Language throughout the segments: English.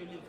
you live?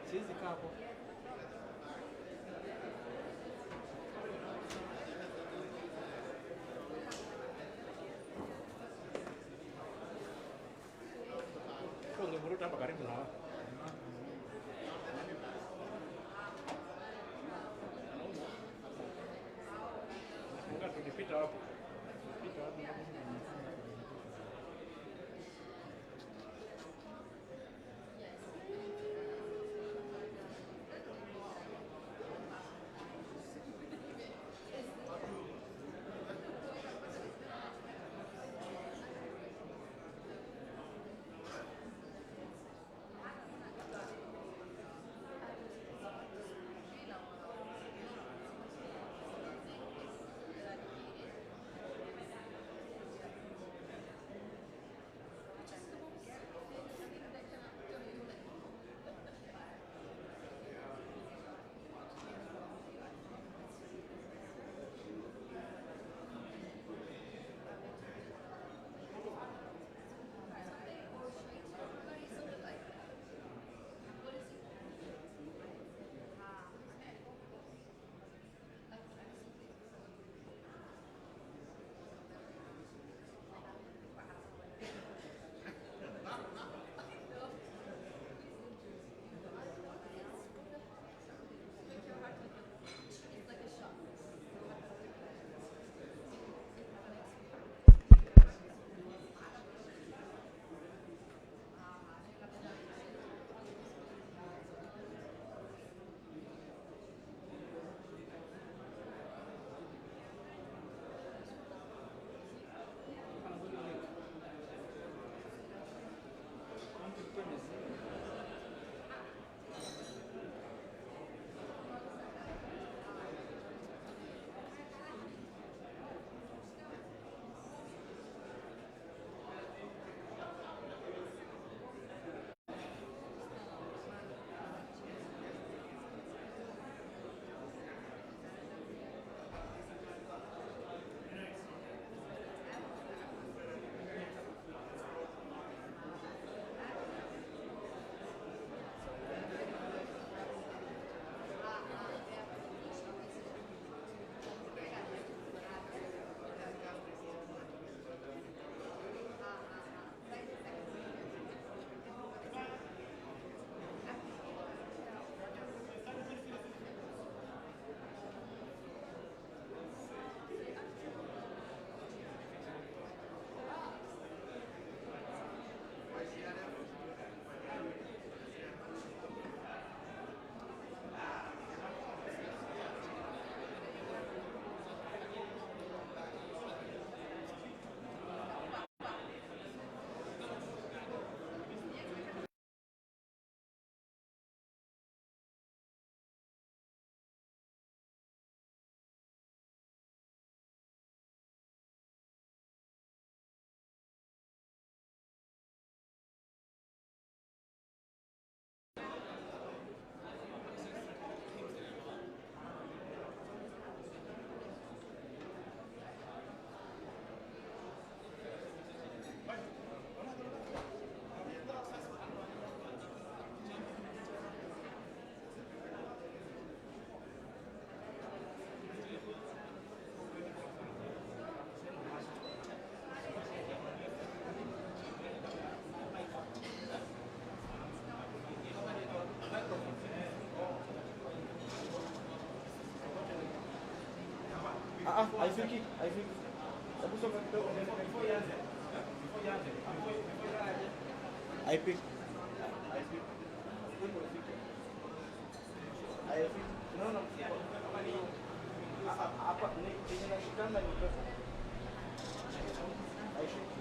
Siwezi kaa hapo. Ungevuruta hapa karibu na hapo. Funga tulipita hapo. Tulipita hapo. haifiki. Hebu songa kidogo mbele. Haifiki. Unaona hapa ni inashikana ni pesa. Haifiki.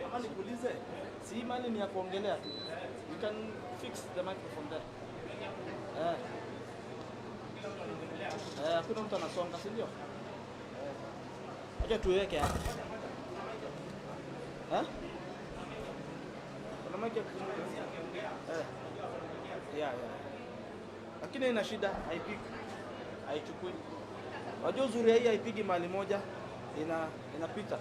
Ama nikuulize, si mali ni ya kuongelea tu. You can fix the microphone there. Hakuna mtu anasonga, si ndio? Acha tuweke hapa. Kuna mic ya yeah. Lakini ina shida, haipiki. Haichukui. Unajua uzuri hii haipigi mali moja, inapita.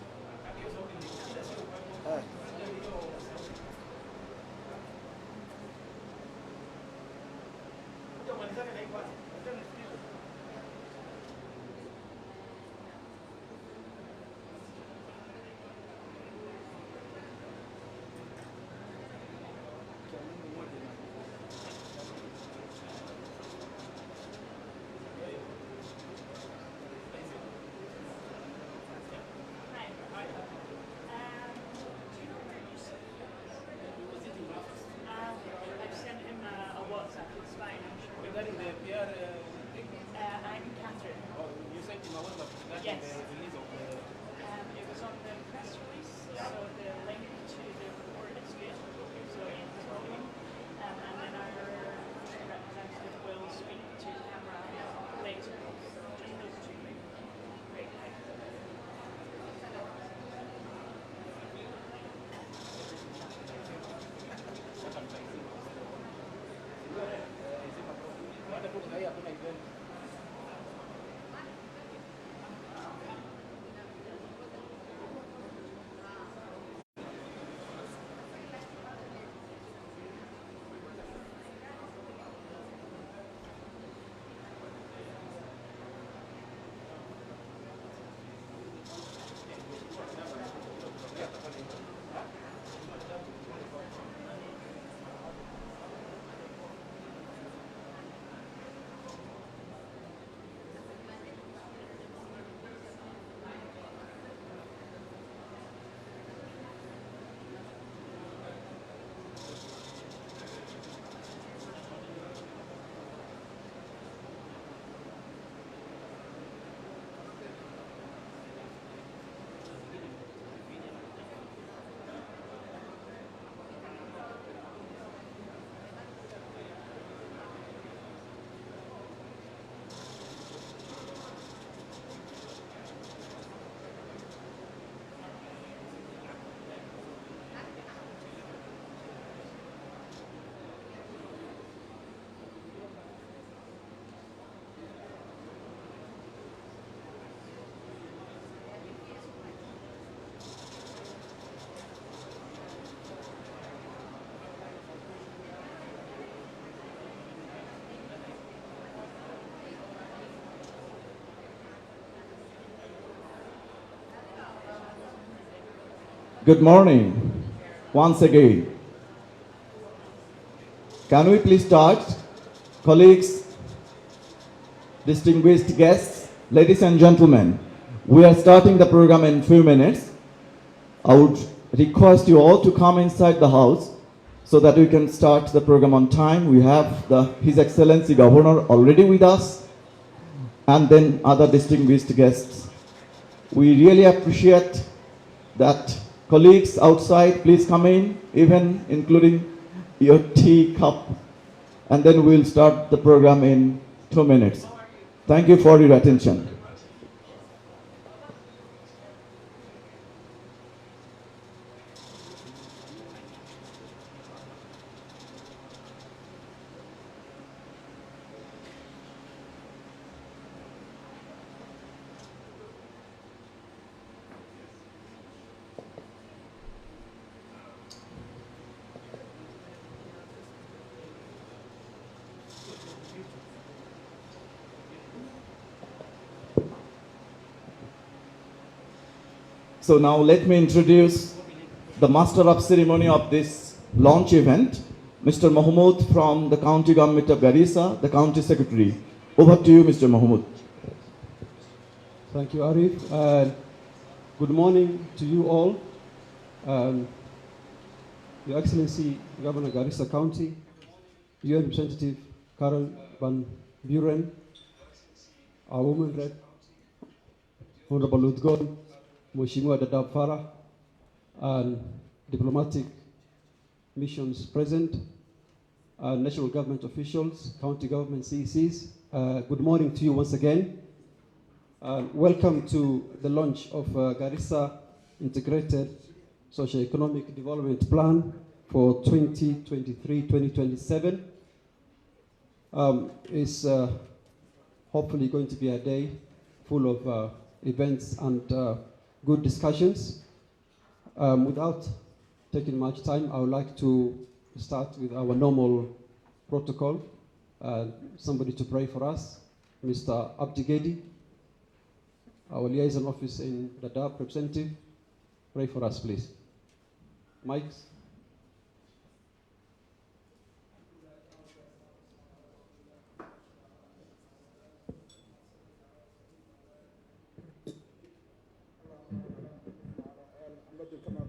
Good morning, once again. Can we please start? Colleagues, distinguished guests, ladies and gentlemen, we are starting the program in few minutes. I would request you all to come inside the house so that we can start the program on time. We have His Excellency Governor already with us, and then other distinguished guests. We really appreciate that. Colleagues outside, please come in, even including your tea cup, and then we'll start the program in 2 minutes. Thank you for your attention. So now let me introduce the master of ceremony of this launch event, Mr. Mahmoud from the County Government of Garissa, the County Secretary. Over to you, Mr. Mahmoud. Thank you, Arif. Good morning to you all. Your Excellency, Governor Garissa County, UN Representative Karen Van Buren, our Women Rep, Honorable Ludgon, Mheshimiwa Dadab Farah, and diplomatic missions present, national government officials, county government CECs. Good morning to you once again. Welcome to the launch of Garissa Integrated Socioeconomic Development Plan for 2023-2027. It's hopefully going to be a day full of events and good discussions. Without taking much time, I would like to start with our normal protocol. Somebody to pray for us, Mr. Abdigedi, our liaison officer in Dadaab representative. Pray for us, please. Mics.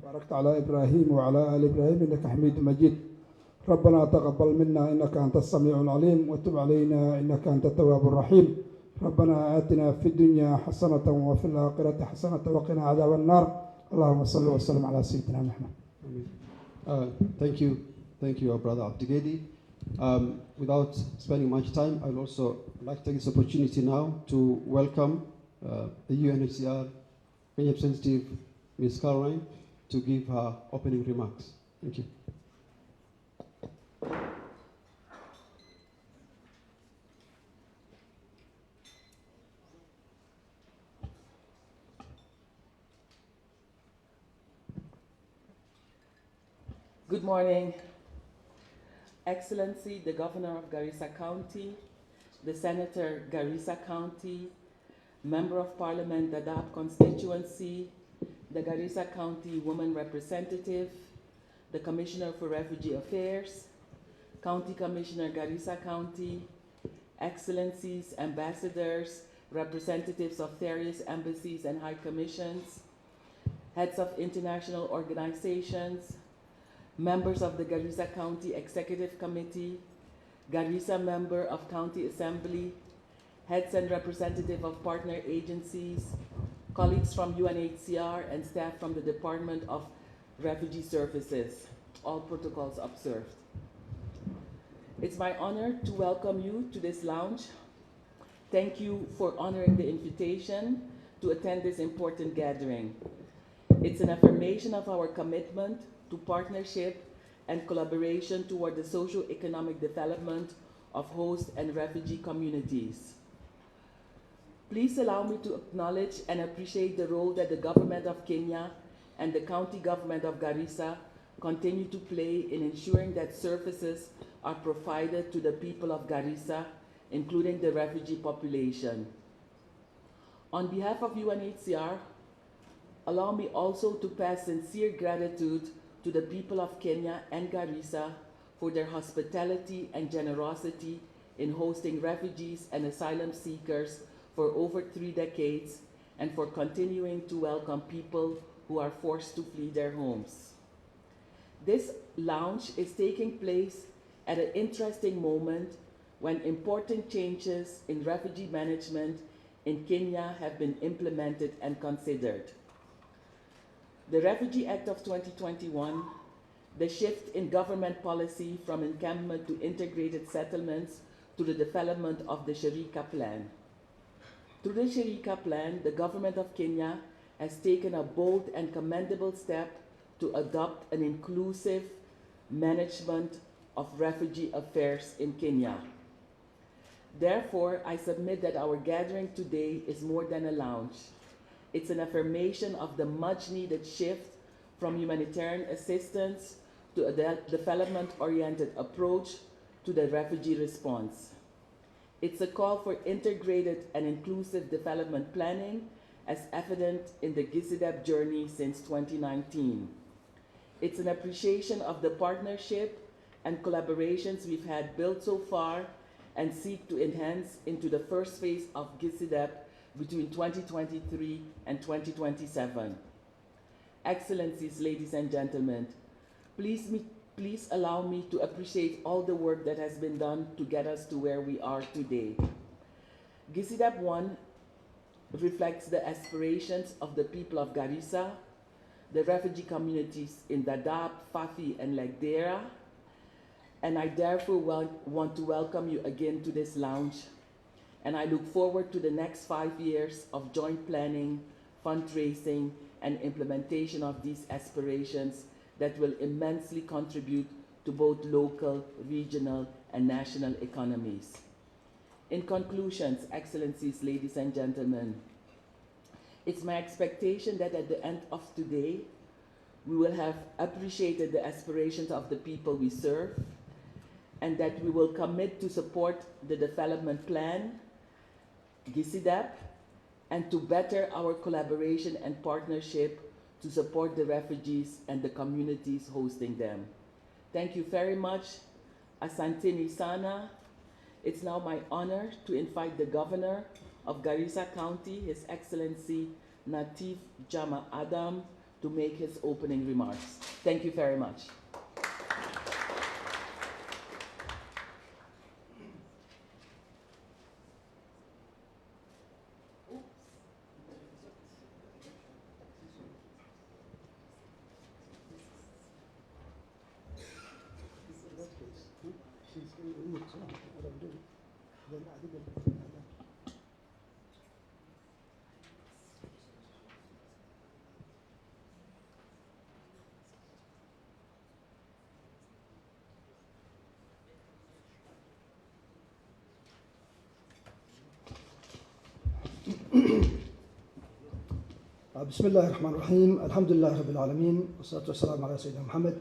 باركت على إبراهيم وعلى آل إبراهيم إنك حميد مجيد. ربنا تقبل منا إنك أنت السميع العليم وتب علينا إنك أنت التواب الرحيم. ربنا آتنا في الدنيا حسنة وفي الآخرة حسنة وقنا عذاب النار. اللهم صل وسلم على سيدنا محمد. Thank you, our brother Abdigedi. Without spending much time, I would also like to take this opportunity now to welcome the UNHCR representative, Ms. Caroline, to give her opening remarks. Thank you. Good morning, Excellency, the Governor of Garissa County, the Senator Garissa County, Member of Parliament Dadaab constituency, the Garissa County Woman Representative, the Commissioner for Refugee Affairs, County Commissioner Garissa County, Excellencies, Ambassadors, representatives of various embassies and high commissions, heads of international organizations, members of the Garissa County Executive Committee, Garissa member of County Assembly, heads and representative of partner agencies, colleagues from UNHCR and staff from the Department of Refugee Services, all protocols observed. It's my honor to welcome you to this lounge. Thank you for honoring the invitation to attend this important gathering. It's an affirmation of our commitment to partnership and collaboration toward the socio-economic development of host and refugee communities. Please allow me to acknowledge and appreciate the role that the government of Kenya and the county government of Garissa continue to play in ensuring that services are provided to the people of Garissa, including the refugee population. On behalf of UNHCR, allow me also to pass sincere gratitude to the people of Kenya and Garissa for their hospitality and generosity in hosting refugees and asylum seekers for over 3 decades and for continuing to welcome people who are forced to flee their homes. This lounge is taking place at an interesting moment when important changes in refugee management in Kenya have been implemented and considered. The Refugee Act of 2021, the shift in government policy from encampment to integrated settlements to the development of the Sharika Plan. Through the Sharika Plan, the government of Kenya has taken a bold and commendable step to adopt an inclusive management of refugee affairs in Kenya. Therefore, I submit that our gathering today is more than a lounge. It's an affirmation of the much-needed shift from humanitarian assistance to a development-oriented approach to the refugee response. It's a call for integrated and inclusive development planning as evident in the GISEDP journey since 2019. It's an appreciation of the partnership and collaborations we've had built so far and seek to enhance into the first phase of GISEDP between 2023 and 2027. Excellencies, ladies and gentlemen, please allow me to appreciate all the work that has been done to get us to where we are today. GISEDP 1 reflects the aspirations of the people of Garissa, the refugee communities in Dadaab, Fafi, and Legdera, and I therefore want to welcome you again to this lounge, and I look forward to the next 5 years of joint planning, fundraising, and implementation of these aspirations that will immensely contribute to both local, regional, and national economies. In conclusions, Excellencies, ladies and gentlemen, it's my expectation that at the end of today, we will have appreciated the aspirations of the people we serve, and that we will commit to support the development plan, GISEDP, and to better our collaboration and partnership to support the refugees and the communities hosting them. Thank you very much. Asante sana. It's now my honor to invite the Governor of Garissa County, His Excellency Natif Jama Adam, to make his opening remarks. Thank you very much. بسم الله الرحمن الرحيم الحمد لله رب العالمين والصلاة والسلام على سيدنا محمد.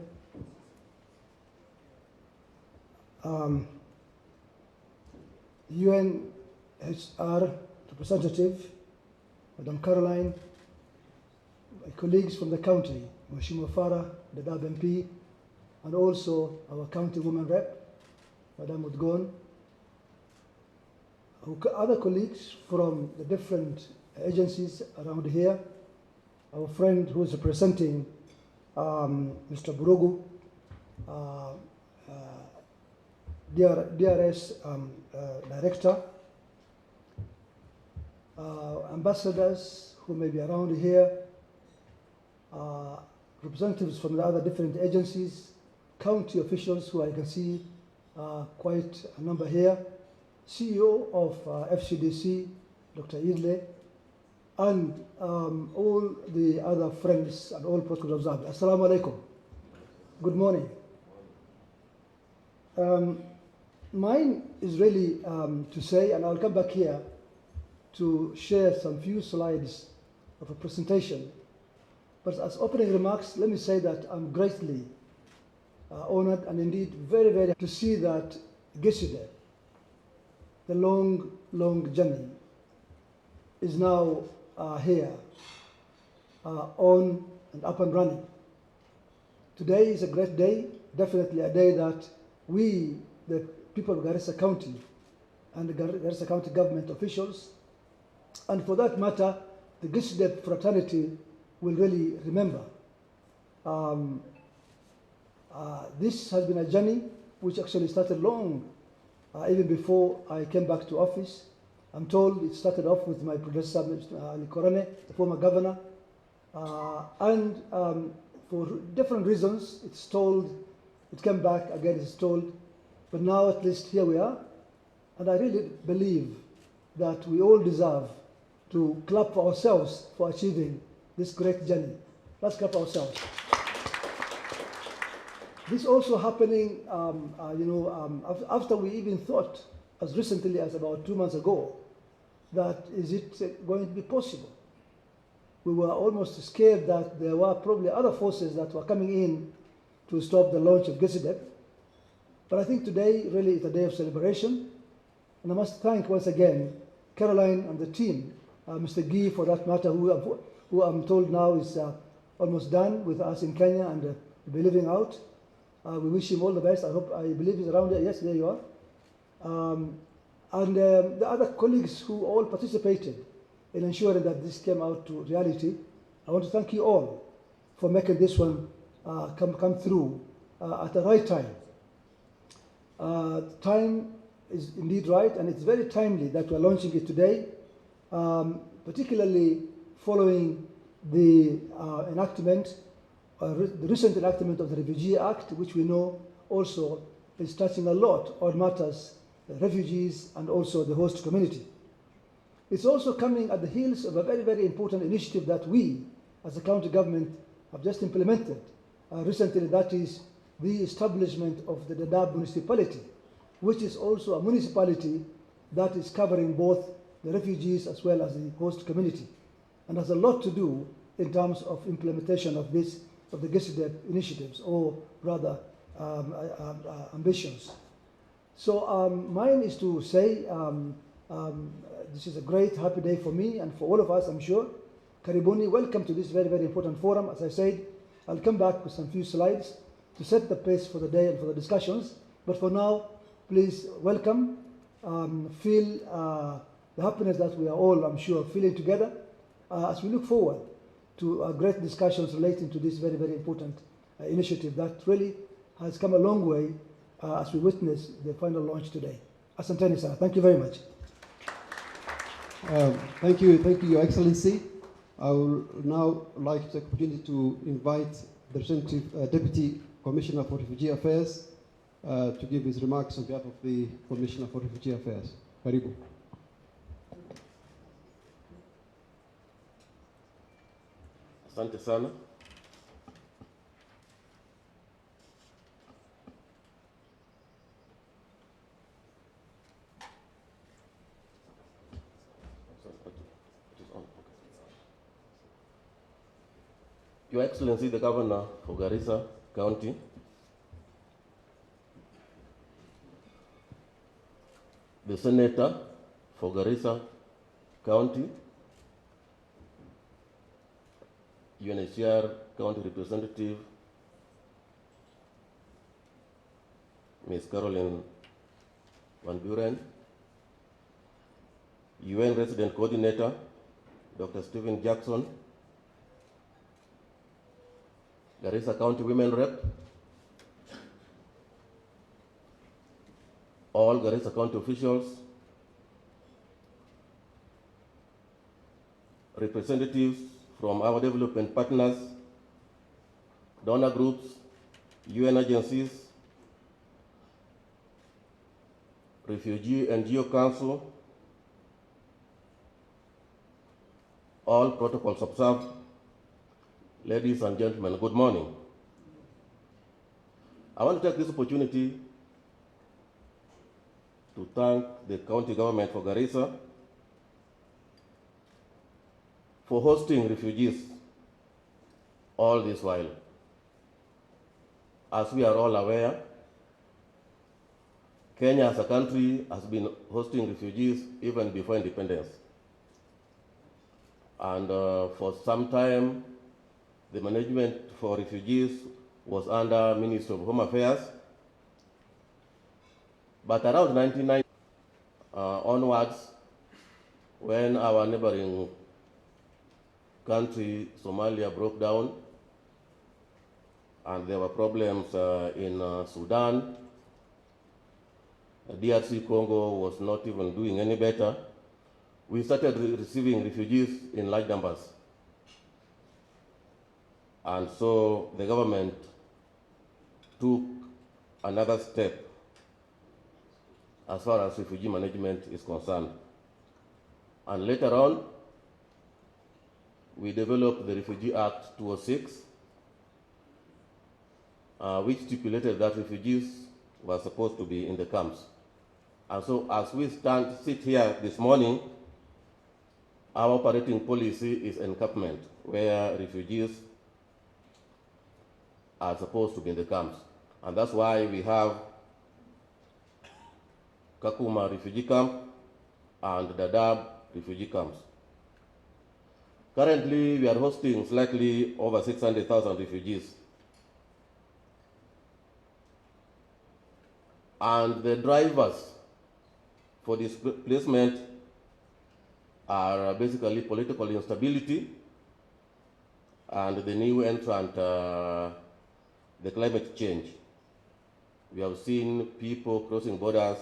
UNHR representative, Madam Caroline, my colleagues from the county, Mheshimiwa Farah, the Dadaab MP, and also our county woman rep, Madam Udgon, other colleagues from the different agencies around here, our friend who is representing Mr. Burugu, DRS director, ambassadors who may be around here, representatives from the other different agencies, county officials who I can see quite a number here, CEO of FCDC, Dr. Idle, and all the other friends and all protocol observed. Assalamu alaikum. Good morning. Mine is really to say, and I'll come back here to share some few slides of a presentation. But as opening remarks, let me say that I'm greatly honored and indeed very, very to see that GISEDP, the long journey, is now here, on and up and running. Today is a great day, definitely a day that we, the people of Garissa County and the Garissa County government officials, and for that matter, the GISEDP fraternity will really remember. This has been a journey which actually started long, even before I came back to office. I'm told it started off with my predecessor, Mr. Ali Korane, the former governor, and for different reasons, it's told, it came back again, it's told, but now at least here we are, and I really believe that we all deserve to clap for ourselves for achieving this great journey. Let's clap ourselves. This also happening, after we even thought, as recently as about 2 months ago, that is it going to be possible? We were almost scared that there were probably other forces that were coming in to stop the launch of GISEDP. But I think today really is a day of celebration. And I must thank once again Caroline and the team Mr. Gee, for that matter, who I'm told now is almost done with us in Kenya and will be living out. We wish him all the best. I believe he's around there. Yes, there you are. And the other colleagues who all participated in ensuring that this came out to reality, I want to thank you all for making this one come through at the right time. Time is indeed right, and it's very timely that we're launching it today, particularly following the the recent enactment of the Refugee Act, which we know also is touching a lot on matters, the refugees and also the host community. It's also coming at the heels of a very, very important initiative that we, as a county government, have just implemented recently, that is the establishment of the Dadaab municipality, which is also a municipality that is covering both the refugees as well as the host community, and has a lot to do in terms of implementation of the GISEDP initiatives, or rather ambitions. So mine is to say this is a great, happy day for me and for all of us, I'm sure. Karibuni, welcome to this very, very important forum. As I said, I'll come back with some few slides to set the pace for the day and for the discussions. But for now, please welcome, feel the happiness that we are all, I'm sure, feeling together as we look forward to great discussions relating to this very, very important initiative that really has come a long way as we witness the final launch today. Asanteni sana. Thank you very much. Thank you, Your Excellency. I would now like to take the opportunity to invite the representative Deputy Commissioner for Refugee Affairs to give his remarks on behalf of the Commissioner for Refugee Affairs. Karibu. Asante sana. Your Excellency, the Governor for Garissa County, the Senator for Garissa County, UNHCR County Representative, Ms. Caroline Van Buren, UN Resident Coordinator, Dr. Stephen Jackson, Garissa County Women Rep, all Garissa County officials, representatives from our development partners, donor groups, UN agencies, Refugee NGO Council, all protocols observed. Ladies and gentlemen, good morning. I want to take this opportunity to thank the county government for Garissa for hosting refugees all this while. As we are all aware, Kenya as a country has been hosting refugees even before independence. And for some time, the management for refugees was under Ministry of Home Affairs. But around 1990 onwards, when our neighboring country, Somalia, broke down, and there were problems in Sudan, DRC Congo was not even doing any better, we started receiving refugees in large numbers. And so the government took another step as far as refugee management is concerned. And later on, we developed the Refugee Act 2006, which stipulated that refugees were supposed to be in the camps. And so as we sit here this morning, our operating policy is encampment, where refugees are supposed to be in the camps. And that's why we have Kakuma refugee camp and Dadaab refugee camps. Currently, we are hosting slightly over 600,000 refugees. And the drivers for displacement are basically political instability and the new entrant, the climate change. We have seen people crossing borders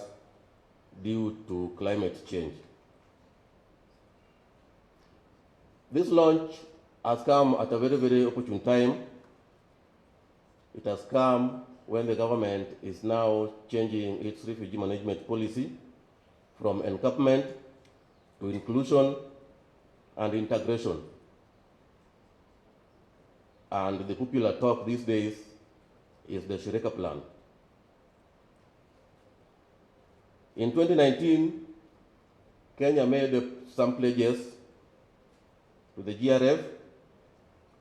due to climate change. This launch has come at a very, very opportune time. It has come when the government is now changing its refugee management policy from encampment to inclusion and integration. And the popular talk these days is the Shirika Plan. In 2019, Kenya made some pledges to the GRF,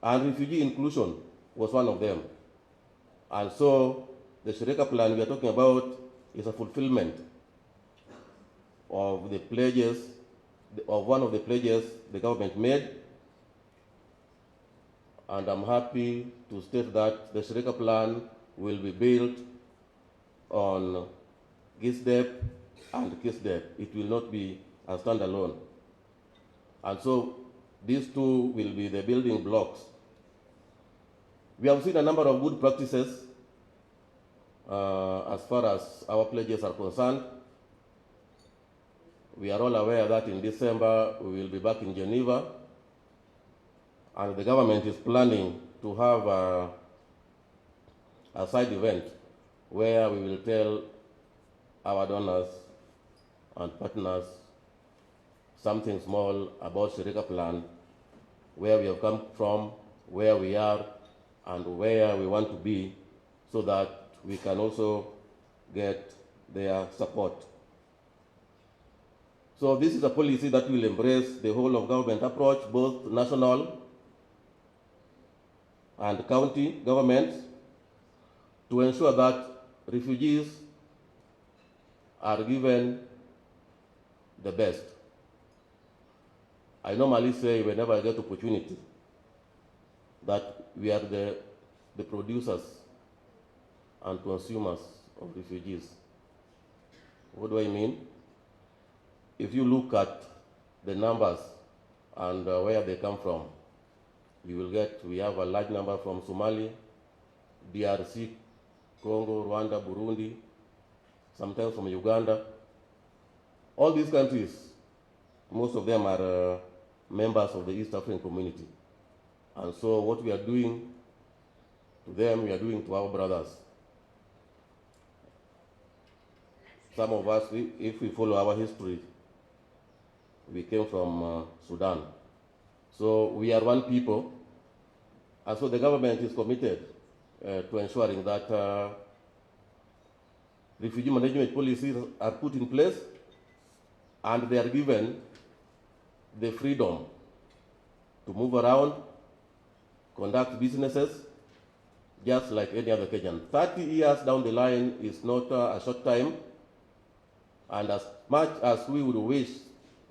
and refugee inclusion was one of them. And so the Shirika Plan we are talking about is a fulfillment of the pledges, of one of the pledges the government made. And I'm happy to state that the Shirika Plan will be built on GISEDP and GISEDP. It will not be a standalone. And so these two will be the building blocks. We have seen a number of good practices as far as our pledges are concerned. We are all aware that in December we will be back in Geneva, and the government is planning to have a side event where we will tell our donors and partners something small about Shirika Plan, where we have come from, where we are, and where we want to be, so that we can also get their support. So this is a policy that will embrace the whole of government approach, both national and county governments, to ensure that refugees are given the best. I normally say, whenever I get opportunity, that we are the producers and consumers of refugees. What do I mean? If you look at the numbers and where they come from, you will get, we have a large number from Somalia, DRC, Congo, Rwanda, Burundi, sometimes from Uganda. All these countries, most of them are members of the East African community. And so what we are doing to them, we are doing to our brothers. Some of us, if we follow our history, we came from Sudan. So we are one people, and so the government is committed to ensuring that refugee management policies are put in place and they are given the freedom to move around, conduct businesses, just like any other Kenyan. 30 years down the line is not a short time, and as much as we would wish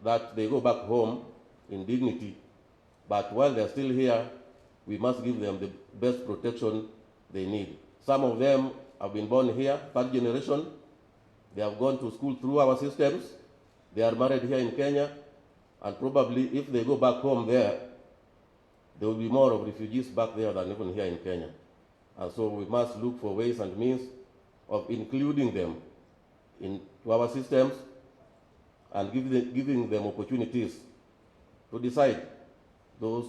that they go back home in dignity, but while they're still here, we must give them the best protection they need. Some of them have been born here, third generation. They have gone to school through our systems. They are married here in Kenya, and probably if they go back home there will be more of refugees back there than even here in Kenya. And so we must look for ways and means of including them into our systems and giving them opportunities to decide. Those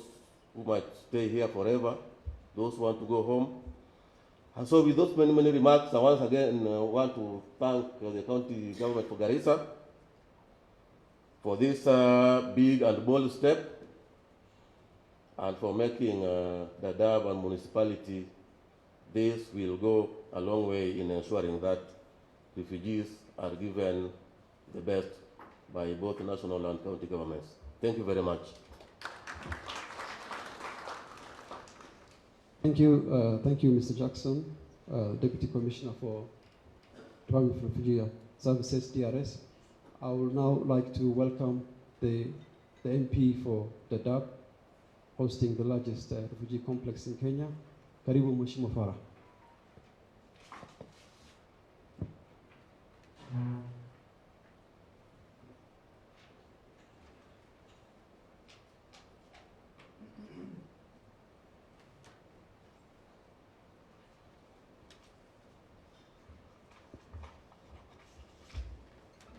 who might stay here forever, those who want to go home. And so with those many remarks, I once again want to thank the county government for Garissa for this big and bold step, and for making Dadaab and municipality. This will go a long way in ensuring that refugees are given the best by both national and county governments. Thank you very much. Thank you, Mr. Jackson, Deputy Commissioner for Department of Refugee Services, DRS. I would now like to welcome the MP for Dadaab, hosting the largest refugee complex in Kenya. Karibu Mheshimiwa Farah.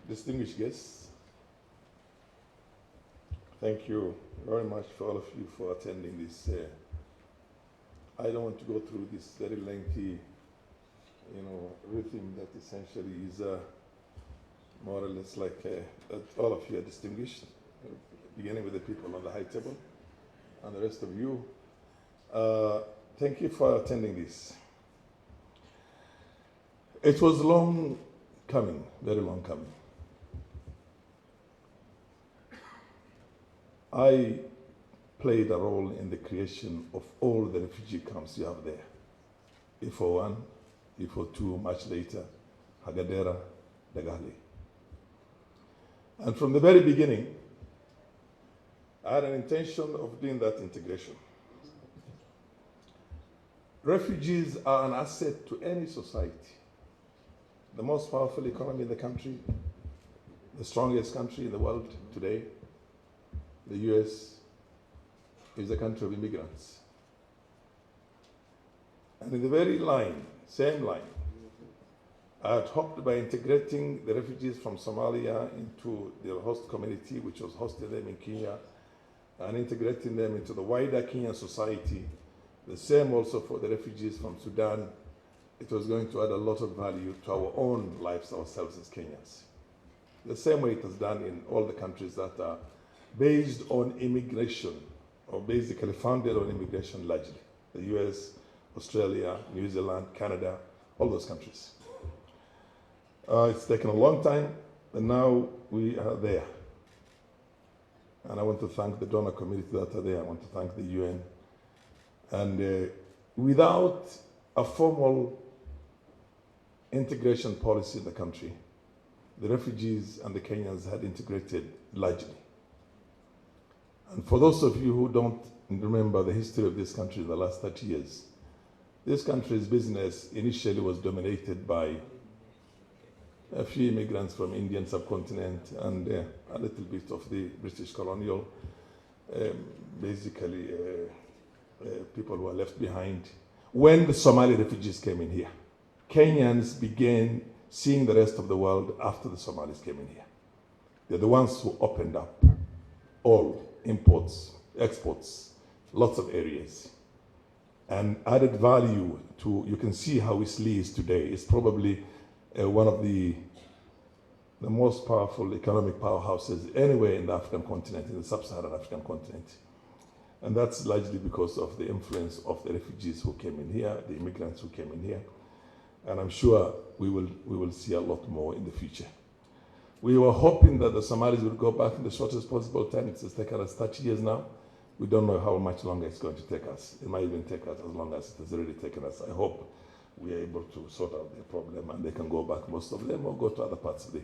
Distinguished guests, thank you very much for all of you for attending this. I don't want to go through this very lengthy, rhythm that essentially is more or less like that all of you are distinguished, beginning with the people on the high table and the rest of you. Thank you for attending this. It was long coming, very long coming. I played a role in the creation of all the refugee camps you have there. E41, E42, much later, Hagadera, Dagali. And from the very beginning, I had an intention of doing that integration. Refugees are an asset to any society. The most powerful economy in the country, the strongest country in the world today, the US, is a country of immigrants. And in the very same line, I had hoped by integrating the refugees from Somalia into their host community, which was hosting them in Kenya, and integrating them into the wider Kenyan society, the same also for the refugees from Sudan. It was going to add a lot of value to our own lives ourselves as Kenyans. The same way it has done in all the countries that are based on immigration, or basically founded on immigration largely. The US, Australia, New Zealand, Canada, all those countries. It's taken a long time, but now we are there. And I want to thank the donor community that are there. I want to thank the UN. And without a formal integration policy in the country, the refugees and the Kenyans had integrated largely. And for those of you who don't remember the history of this country in the last 30 years, this country's business initially was dominated by a few immigrants from Indian subcontinent and a little bit of the British colonial, people who were left behind. When the Somali refugees came in here, Kenyans began seeing the rest of the world after the Somalis came in here. They're the ones who opened up all imports, exports, lots of areas, and added value to, you can see how Isli is today. It's probably one of the most powerful economic powerhouses anywhere in the African continent, in the sub-Saharan African continent. And that's largely because of the influence of the refugees who came in here, the immigrants who came in here. And I'm sure we will see a lot more in the future. We were hoping that the Somalis would go back in the shortest possible time. It's taken us 30 years now. We don't know how much longer it's going to take us. It might even take us as long as it has already taken us. I hope we are able to sort out their problem and they can go back, most of them, or go to other parts of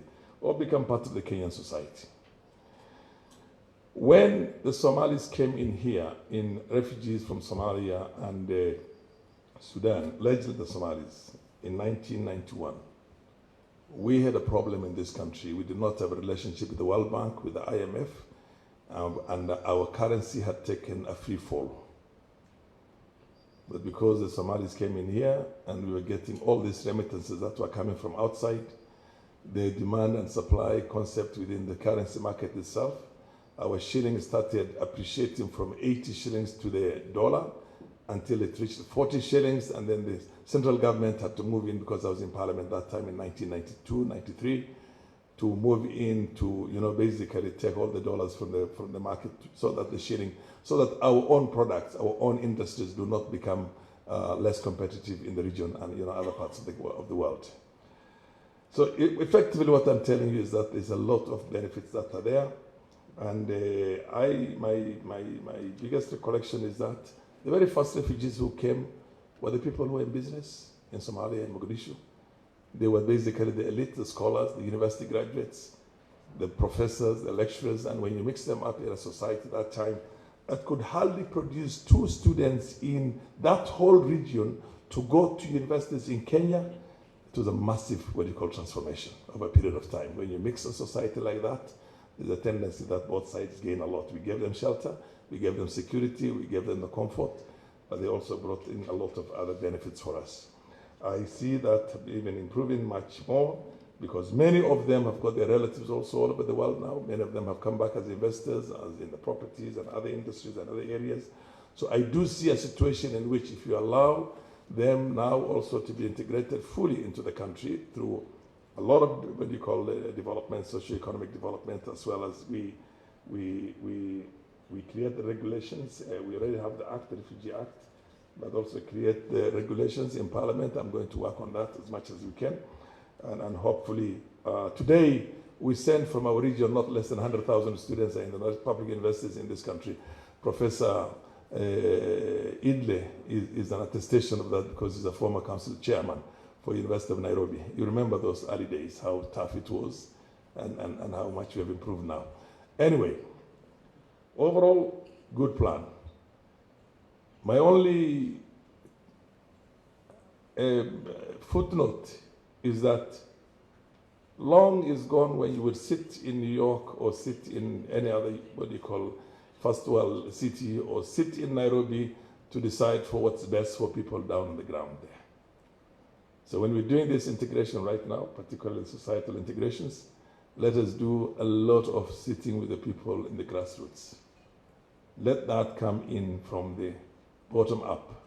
or become part of the Kenyan society. When the Somalis came in here, in refugees from Somalia and Sudan, largely the Somalis, in 1991, we had a problem in this country. We did not have a relationship with the World Bank, with the IMF, and our currency had taken a free fall. But because the Somalis came in here and we were getting all these remittances that were coming from outside, the demand and supply concept within the currency market itself, our shilling started appreciating from 80 shillings to the dollar until it reached 40 shillings, and then the central government had to move in, because I was in parliament that time in 1992, 93, to move in to, basically take all the dollars from the market so that the shilling, so that our own products, our own industries do not become less competitive in the region and, other parts of the world. So effectively what I'm telling you is that there's a lot of benefits that are there. And my biggest recollection is that the very first refugees who came were the people who were in business in Somalia and Mogadishu. They were basically the elite, the scholars, the university graduates, the professors, the lecturers, and when you mix them up in a society at that time, that could hardly produce 2 students in that whole region to go to universities in Kenya. It was a massive, transformation over a period of time. When you mix a society like that, there's a tendency that both sides gain a lot. We gave them shelter, we gave them security, we gave them the comfort, but they also brought in a lot of other benefits for us. I see that even improving much more, because many of them have got their relatives also all over the world now. Many of them have come back as investors, as in the properties and other industries and other areas. So I do see a situation in which if you allow them now also to be integrated fully into the country through a lot of development, socioeconomic development, as well as we create the regulations. We already have the Act, the Refugee Act, but also create the regulations in Parliament. I'm going to work on that as much as we can. And hopefully, today we send from our region not less than 100,000 students in the public universities in this country. Professor Idle is an attestation of that because he's a former council chairman for University of Nairobi. You remember those early days, how tough it was and how much we have improved now. Anyway, overall, good plan. My only footnote is that long is gone when you would sit in New York or sit in any other, first world city, or sit in Nairobi to decide for what's best for people down on the ground there. So when we're doing this integration right now, particularly societal integrations, let us do a lot of sitting with the people in the grassroots. Let that come in from the bottom up.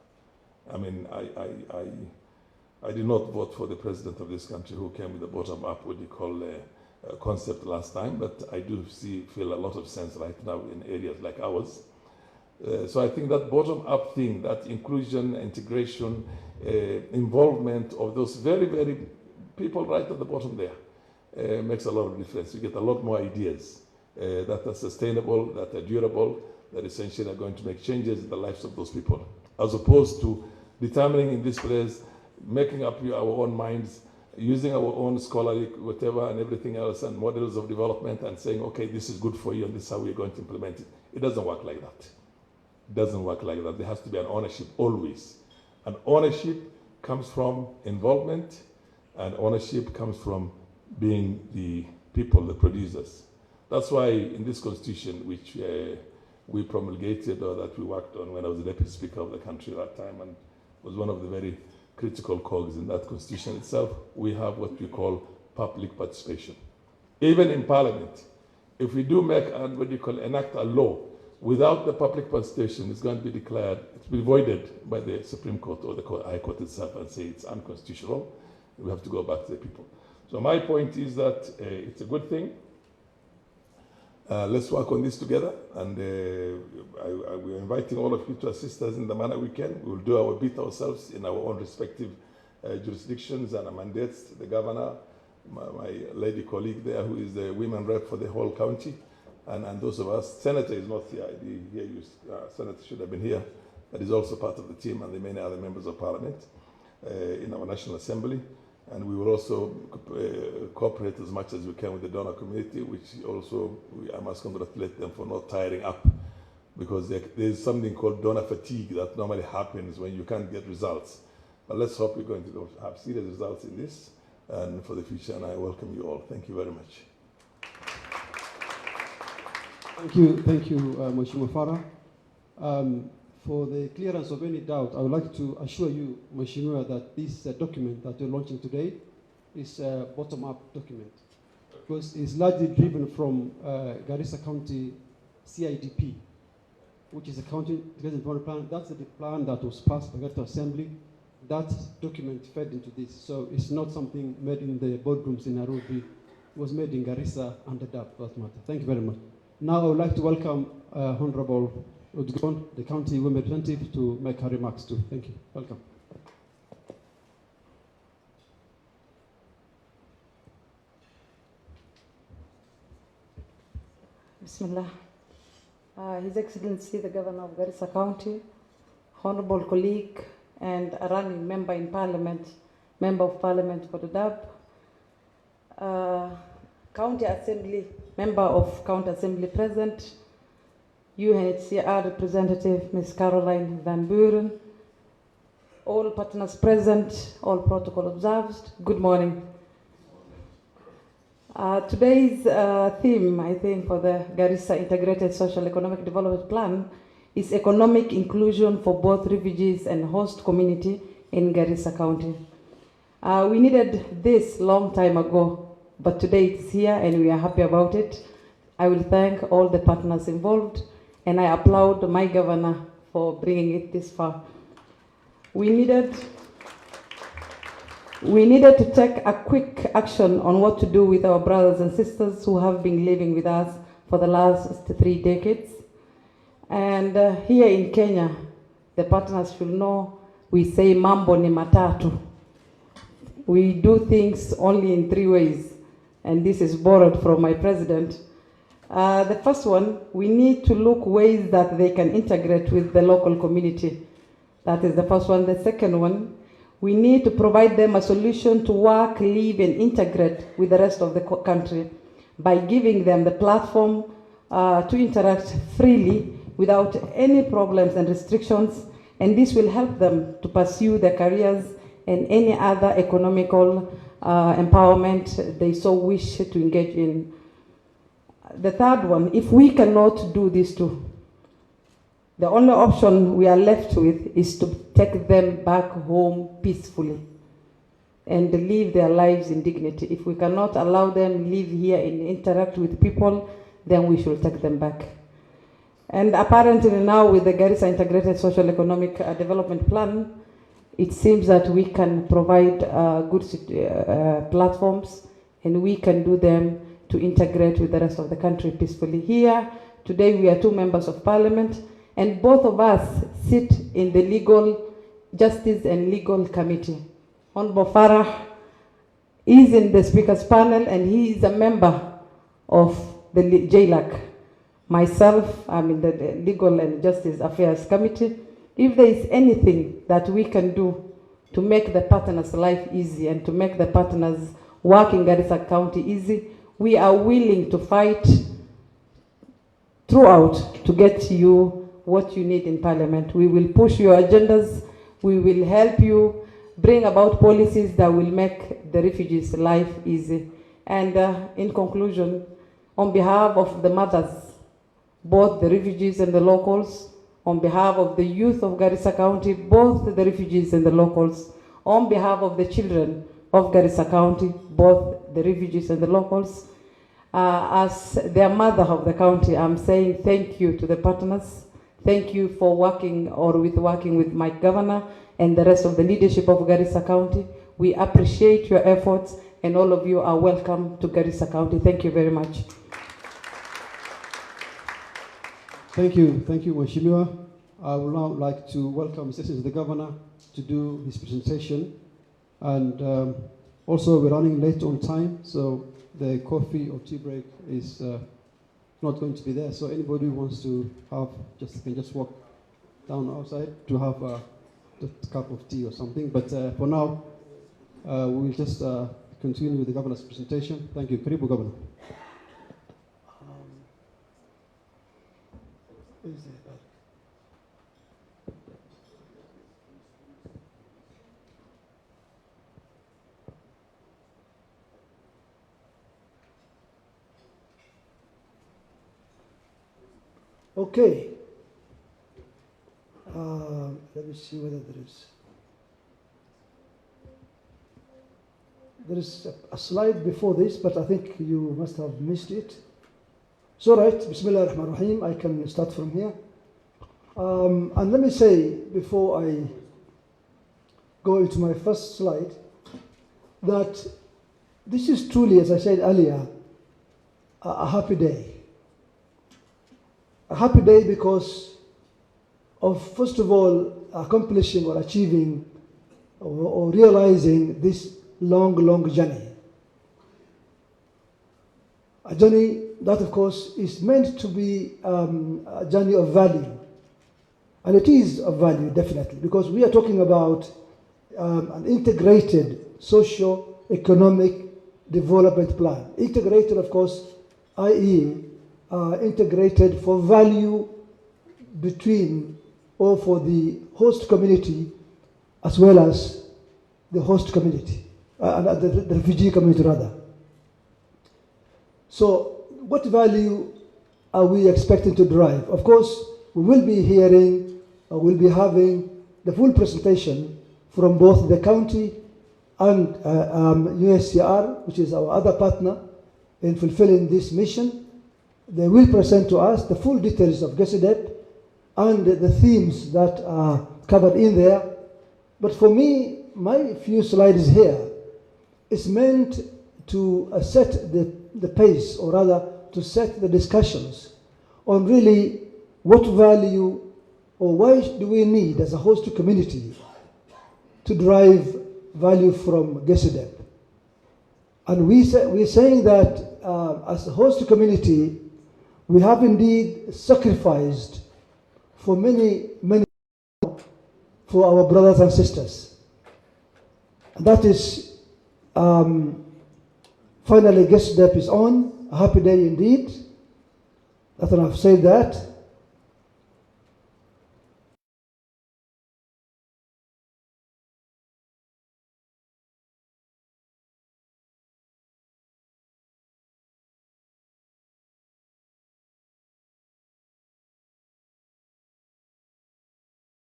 I mean, I did not vote for the president of this country who came with the bottom up, concept last time, but I do feel a lot of sense right now in areas like ours. So I think that bottom up thing, that inclusion, integration, involvement of those very, very people right at the bottom there makes a lot of difference. You get a lot more ideas that are sustainable, that are durable, that essentially are going to make changes in the lives of those people, as opposed to determining in this place, making up our own minds, using our own scholarly whatever and everything else and models of development and saying, okay, this is good for you and this is how we're going to implement it. It doesn't work like that. It doesn't work like that. There has to be an ownership always. And ownership comes from involvement, and ownership comes from being the people, the producers. That's why in this constitution, which we promulgated or that we worked on when I was the deputy speaker of the country at that time and was one of the very critical cogs in that constitution itself, we have what we call public participation. Even in Parliament, if we do make enact a law without the public participation, it's going to be declared, it's be voided by the Supreme Court or the High Court itself and say it's unconstitutional. We have to go back to the people. So my point is that it's a good thing. Let's work on this together, and we're inviting all of you to assist us in the manner we can. We will do our bit ourselves in our own respective jurisdictions and mandates. The governor, my lady colleague there, who is the women rep for the whole county, and those of us. Senator is not here. Senator should have been here, but he's also part of the team, and the many other members of parliament in our National Assembly. And we will also cooperate as much as we can with the donor community, which also I must congratulate them for not tiring up, because there's something called donor fatigue that normally happens when you can't get results. But let's hope we're going to have serious results in this and for the future, and I welcome you all. Thank you very much. Thank you, Mheshimiwa Farah. For the clearance of any doubt, I would like to assure you, Mheshimiwa, that this document that we're launching today is a bottom-up document, because it's largely driven from Garissa County CIDP, which is a county development plan. That's the plan that was passed by the Assembly. That document fed into this. So it's not something made in the boardrooms in Nairobi. It was made in Garissa and the DAP, for that matter. Thank you very much. Now I would like to welcome Honorable Udgon, the county women representative, to make her remarks too. Thank you. Welcome. Bismillah. His Excellency, the Governor of Garissa County, honorable colleague and a running member in Parliament, Member of Parliament for the DAP, County Assembly, Member of County Assembly present, UNHCR representative, Ms. Caroline Van Buren, all partners present, all protocol observed, good morning. Today's theme, I think, for the Garissa Integrated Social-Economic Development Plan is economic inclusion for both refugees and host community in Garissa County. We needed this long time ago, but today it's here and we are happy about it. I will thank all the partners involved, and I applaud my governor for bringing it this far. We needed to take a quick action on what to do with our brothers and sisters who have been living with us for the last 3 decades. And here in Kenya, the partners should know, we say mambo ni matatu. We do things only in 3 ways, and this is borrowed from my president. The first one, we need to look ways that they can integrate with the local community. That is the first one. The second one, we need to provide them a solution to work, live, and integrate with the rest of the country by giving them the platform to interact freely without any problems and restrictions, and this will help them to pursue their careers and any other economical empowerment they so wish to engage in. The third one, if we cannot do these two, the only option we are left with is to take them back home peacefully and live their lives in dignity. If we cannot allow them live here and interact with people, then we should take them back. And apparently now with the Garissa Integrated Social-Economic Development Plan, it seems that we can provide good platforms, and we can do them to integrate with the rest of the country peacefully. Here, today we are 2 members of parliament, and both of us sit in the Legal Justice and Legal Committee. Honorable Farah is in the speaker's panel, and he is a member of the JLAC. Myself, I'm in the Legal and Justice Affairs Committee. If there is anything that we can do to make the partners' life easy and to make the partners work in Garissa County easy, we are willing to fight throughout to get you what you need in Parliament. We will push your agendas. We will help you bring about policies that will make the refugees' life easy. And in conclusion, on behalf of the mothers, both the refugees and the locals, on behalf of the youth of Garissa County, both the refugees and the locals, on behalf of the children of Garissa County, both the refugees and the locals, as their mother of the county, I'm saying thank you to the partners. Thank you for working with my governor and the rest of the leadership of Garissa County. We appreciate your efforts, and all of you are welcome to Garissa County. Thank you very much. Thank you, Mheshimiwa. I would now like to welcome His Excellency the Governor to do his presentation. And also we're running late on time, so the coffee or tea break is not going to be there. So anybody who wants to have, can just walk down outside to have a cup of tea or something. But for now, we will just continue with the Governor's presentation. Thank you. Karibu, Governor. Okay. Let me see whether there is a slide before this, but I think you must have missed it. It's all right. Bismillah ar-Rahman ar-Rahim. I can start from here. And let me say, before I go into my first slide, that this is truly, as I said earlier, a happy day. A happy day because of, first of all, accomplishing or achieving or realizing this long journey. A journey that, of course, is meant to be a journey of value. And it is of value, definitely, because we are talking about an integrated socio-economic development plan. Integrated, of course, i.e., integrated for value between or for the host community as well as the host community, the refugee community rather. So what value are we expecting to derive? Of course, we will be hearing, we'll be having the full presentation from both the county and UNCHR, which is our other partner in fulfilling this mission. They will present to us the full details of GISEDP and the themes that are covered in there. But for me, my few slides here is meant to set the pace, or rather to set the discussions on really what value or why do we need as a host community to derive value from GISEDP. And we're saying that as a host community, we have indeed sacrificed for many for our brothers and sisters. And that is, finally GISEDP is on. A happy day indeed. After I've said that,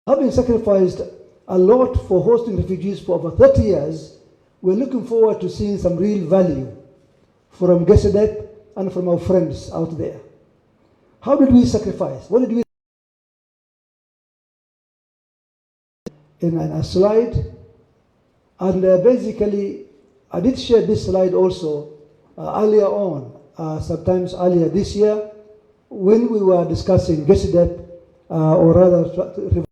having sacrificed a lot for hosting refugees for over 30 years, we're looking forward to seeing some real value from GISEDP and from our friends out there. How did we sacrifice? What did we in a slide? And basically, I did share this slide also earlier on, sometimes earlier this year, when we were discussing GISEDP, or rather,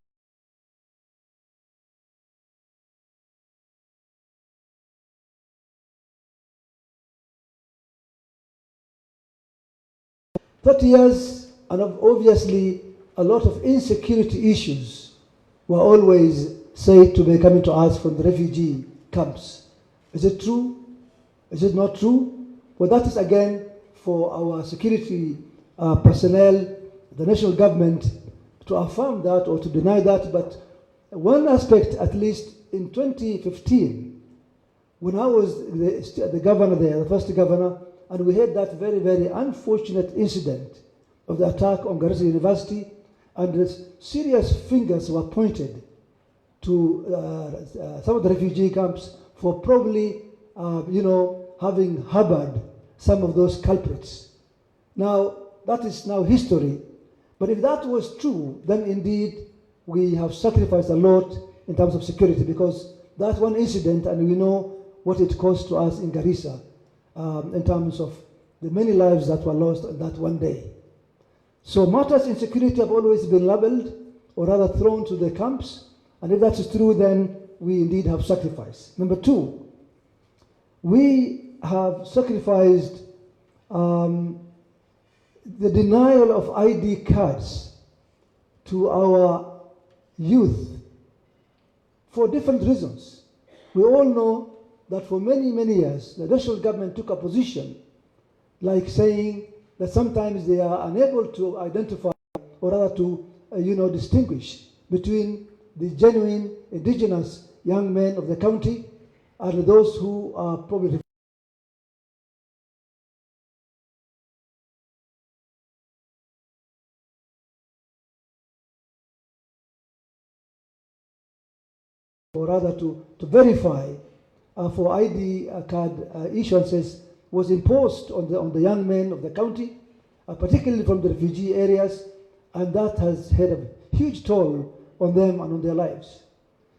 30 years, and obviously a lot of insecurity issues were always said to be coming to us from the refugee camps. Is it true? Is it not true? Well, that is again for our security personnel, the national government, to affirm that or to deny that. But one aspect, at least in 2015, when I was the governor there, the first governor, and we had that very, very unfortunate incident of the attack on Garissa University, and the serious fingers were pointed to some of the refugee camps for probably, having harbored some of those culprits. Now, that is now history. But if that was true, then indeed we have sacrificed a lot in terms of security, because that one incident, and we know what it cost to us in Garissa, in terms of the many lives that were lost on that one day. So matters in security have always been labeled, or rather thrown to the camps, and if that is true, then we indeed have sacrificed. Number two, we have sacrificed the denial of ID cards to our youth for different reasons. We all know that for many, many years, the national government took a position like saying that sometimes they are unable to identify, or rather to, distinguish between the genuine indigenous young men of the county and those who are probably or rather to verify for ID card issuances was imposed on the young men of the county, particularly from the refugee areas, and that has had a huge toll on them and on their lives.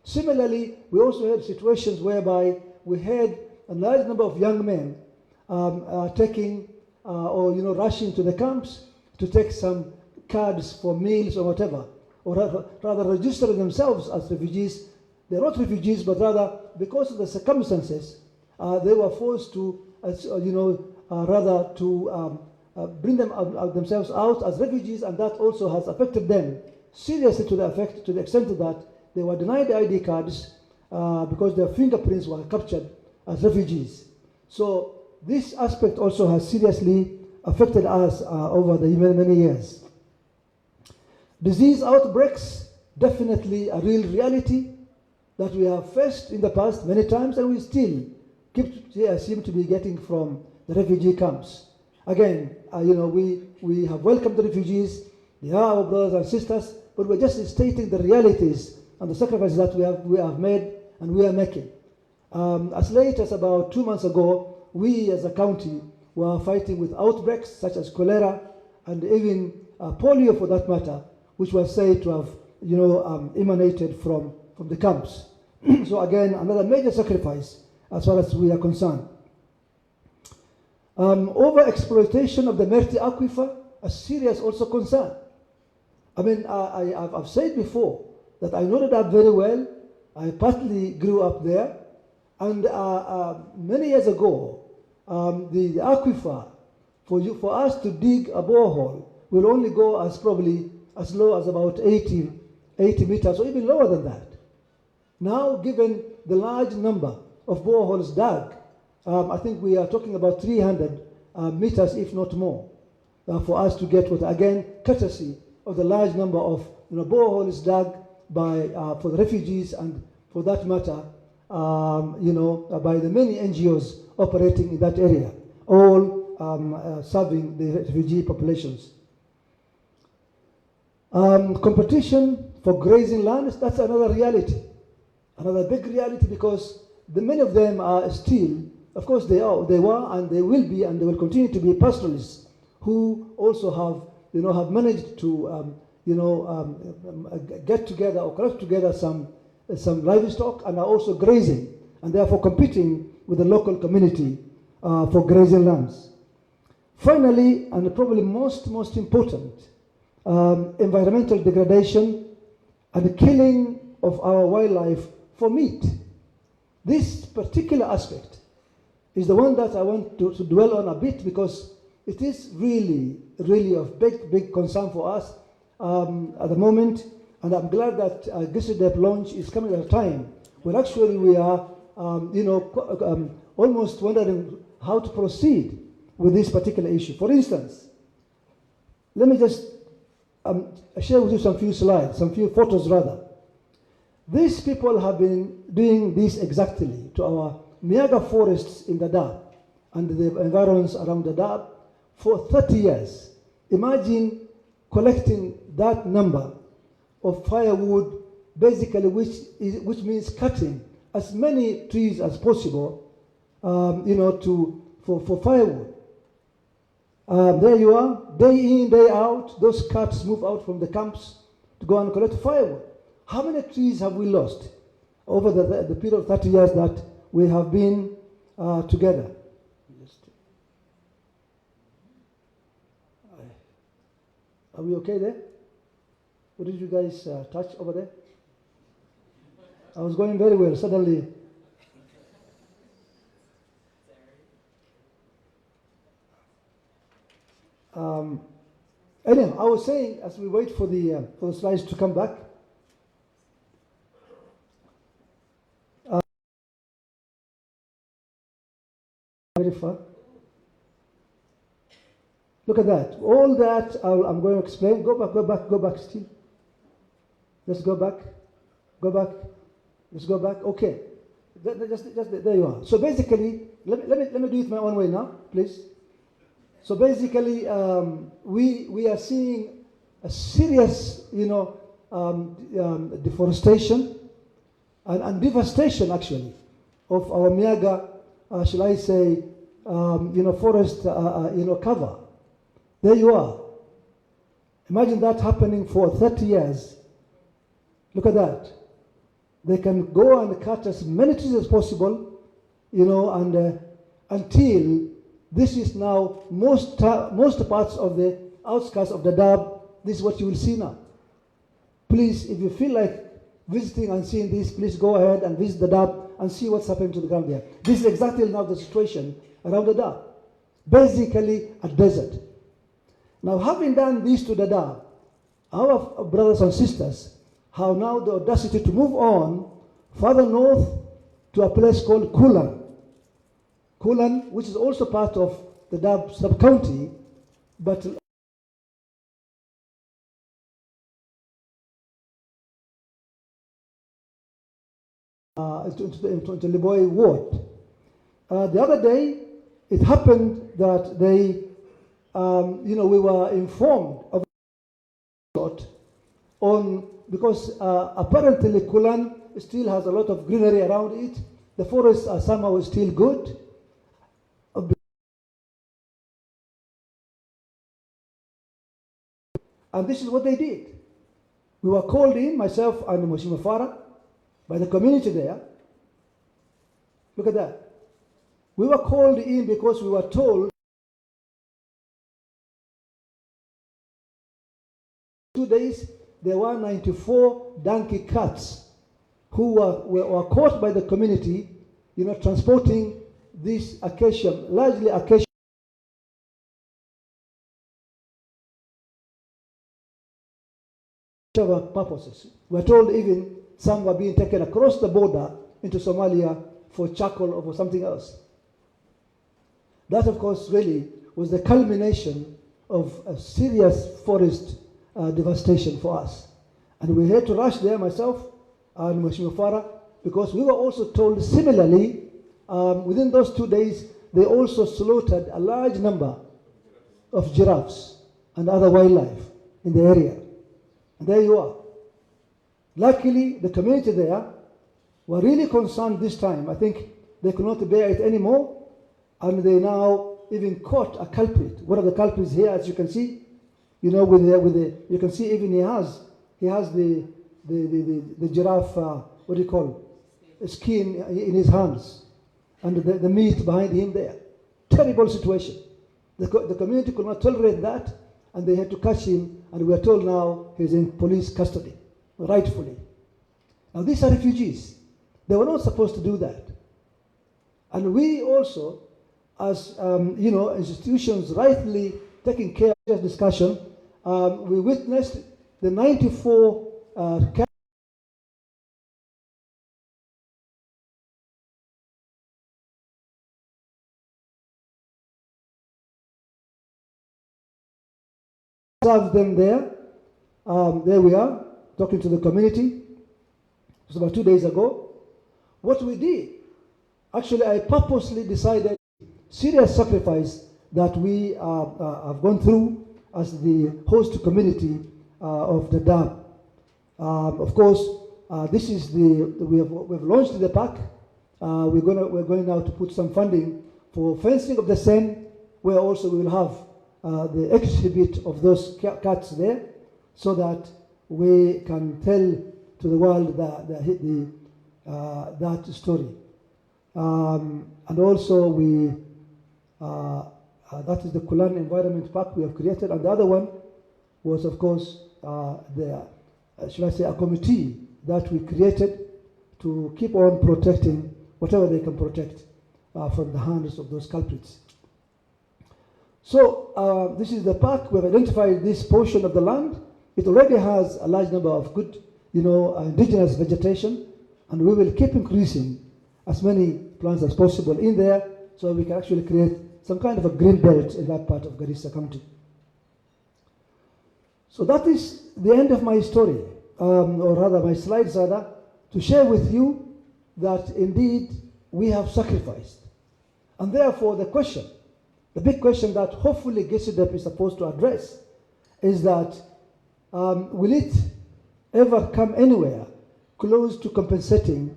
Similarly, we also had situations whereby we had a large number of young men taking rushing to the camps to take some cards for meals or whatever, or rather registering themselves as refugees. They're not refugees, but rather because of the circumstances, they were forced to, bring themselves out as refugees, and that also has affected them seriously to the extent that they were denied ID cards because their fingerprints were captured as refugees. So this aspect also has seriously affected us over the many years. Disease outbreaks, definitely a real reality that we have faced in the past many times, and we still seem to be getting from the refugee camps. Again, we have welcomed the refugees. They are our brothers and sisters, but we're just stating the realities and the sacrifices that we have made and we are making. As late as about 2 months ago, we as a county were fighting with outbreaks such as cholera and even polio, for that matter, which was said to have emanated from the camps. So again, another major sacrifice as far as we are concerned. Over-exploitation of the Merti aquifer, a serious also concern. I mean, I've said before that I know that very well. I partly grew up there, and many years ago, the aquifer, for us to dig a borehole will only go probably as low as about 80 meters or even lower than that. Now, given the large number of boreholes dug, I think we are talking about 300 meters, if not more, for us to get water. Again, courtesy of the large number of boreholes dug for the refugees, and for that matter, by the many NGOs operating in that area, all serving the refugee populations. Competition for grazing lands, that's another reality. Another big reality, because many of them are still, of course they were and they will be and they will continue to be pastoralists who also have managed to get together or collect together some livestock and are also grazing, and therefore competing with the local community for grazing lands. Finally, and probably most important, environmental degradation and the killing of our wildlife for meat. This particular aspect is the one that I want to dwell on a bit, because it is really of big concern for us at the moment, and I'm glad that GISEDP launch is coming at a time when actually we are almost wondering how to proceed with this particular issue. For instance, let me just share with you some few photos rather. These people have been doing this exactly to our Miaga forests in Dadaab and the environs around Dadaab for 30 years. Imagine collecting that number of firewood, basically, which means cutting as many trees as possible, for firewood. There you are, day in, day out. Those carts move out from the camps to go and collect firewood. How many trees have we lost over the period of 30 years that we have been together? Are we okay there? What did you guys touch over there? I was going very well. Suddenly, anyway, I was saying, as we wait for the slides to come back, very far. Look at that. All that I'm going to explain. Go back still. Let's go back. Let's go back. Okay. Just there you are. So basically, let me do it my own way now, please. So basically, we are seeing a serious, deforestation and devastation actually of our Miaga, shall I say, forest, cover. There you are. Imagine that happening for 30 years. Look at that. They can go and cut as many trees as possible, and until this is now most parts of the outskirts of the Dadaab. This is what you will see now. Please, if you feel like visiting and seeing this, please go ahead and visit the Dadaab and see what's happening to the ground there. This is exactly now the situation around the Dadaab. Basically a desert. Now, having done this to the Dadaab, our brothers and sisters have now the audacity to move on further north to a place called Kulan, which is also part of the Dadaab sub-county, but into Liboy ward. The other day, it happened that they, we were informed of because apparently Kulan still has a lot of greenery around it. The forests are somehow still good. And this is what they did. We were called in, myself and Mheshimiwa Farah, by the community there. Look at that. We were called in because we were told 2 days there were 94 donkey carts who were caught by the community, transporting this acacia, largely acacia purposes. We're told even some were being taken across the border into Somalia for charcoal or for something else. That, of course, really was the culmination of a serious forest devastation for us. And we had to rush there, myself and Mheshimiwa Farah, because we were also told similarly, within those 2 days, they also slaughtered a large number of giraffes and other wildlife in the area. And there you are. Luckily, the community there were really concerned this time. I think they could not bear it anymore, and they now even caught a culprit. One of the culprits here, as you can see, you can see even he has the giraffe, what do you call it? Skin in his hands, and the meat behind him there. Terrible situation. The community could not tolerate that, and they had to catch him, and we are told now he's in police custody, rightfully. Now these are refugees. They were not supposed to do that. And we also, as institutions rightly taking care of this discussion, we witnessed the 94 served them there. There we are, talking to the community. It was about 2 days ago. What we did, actually, I purposely decided serious sacrifice that we have gone through as the host community of the dam. Of course, this is we've launched the park. We're going now to put some funding for fencing of the same, where also we will have the exhibit of those cats there, so that we can tell to the world that story. And also that is the Kulan Environment Park we have created, and the other one was, of course, should I say, a committee that we created to keep on protecting whatever they can protect from the hands of those culprits. So this is the park. We've identified this portion of the land. It already has a large number of good, indigenous vegetation, and we will keep increasing as many plants as possible in there, so we can actually create some kind of a green belt in that part of Garissa County. So that is the end of my story, or rather my slides rather, to share with you that indeed we have sacrificed. And therefore the big question that hopefully GISEDP is supposed to address is that will it ever come anywhere close to compensating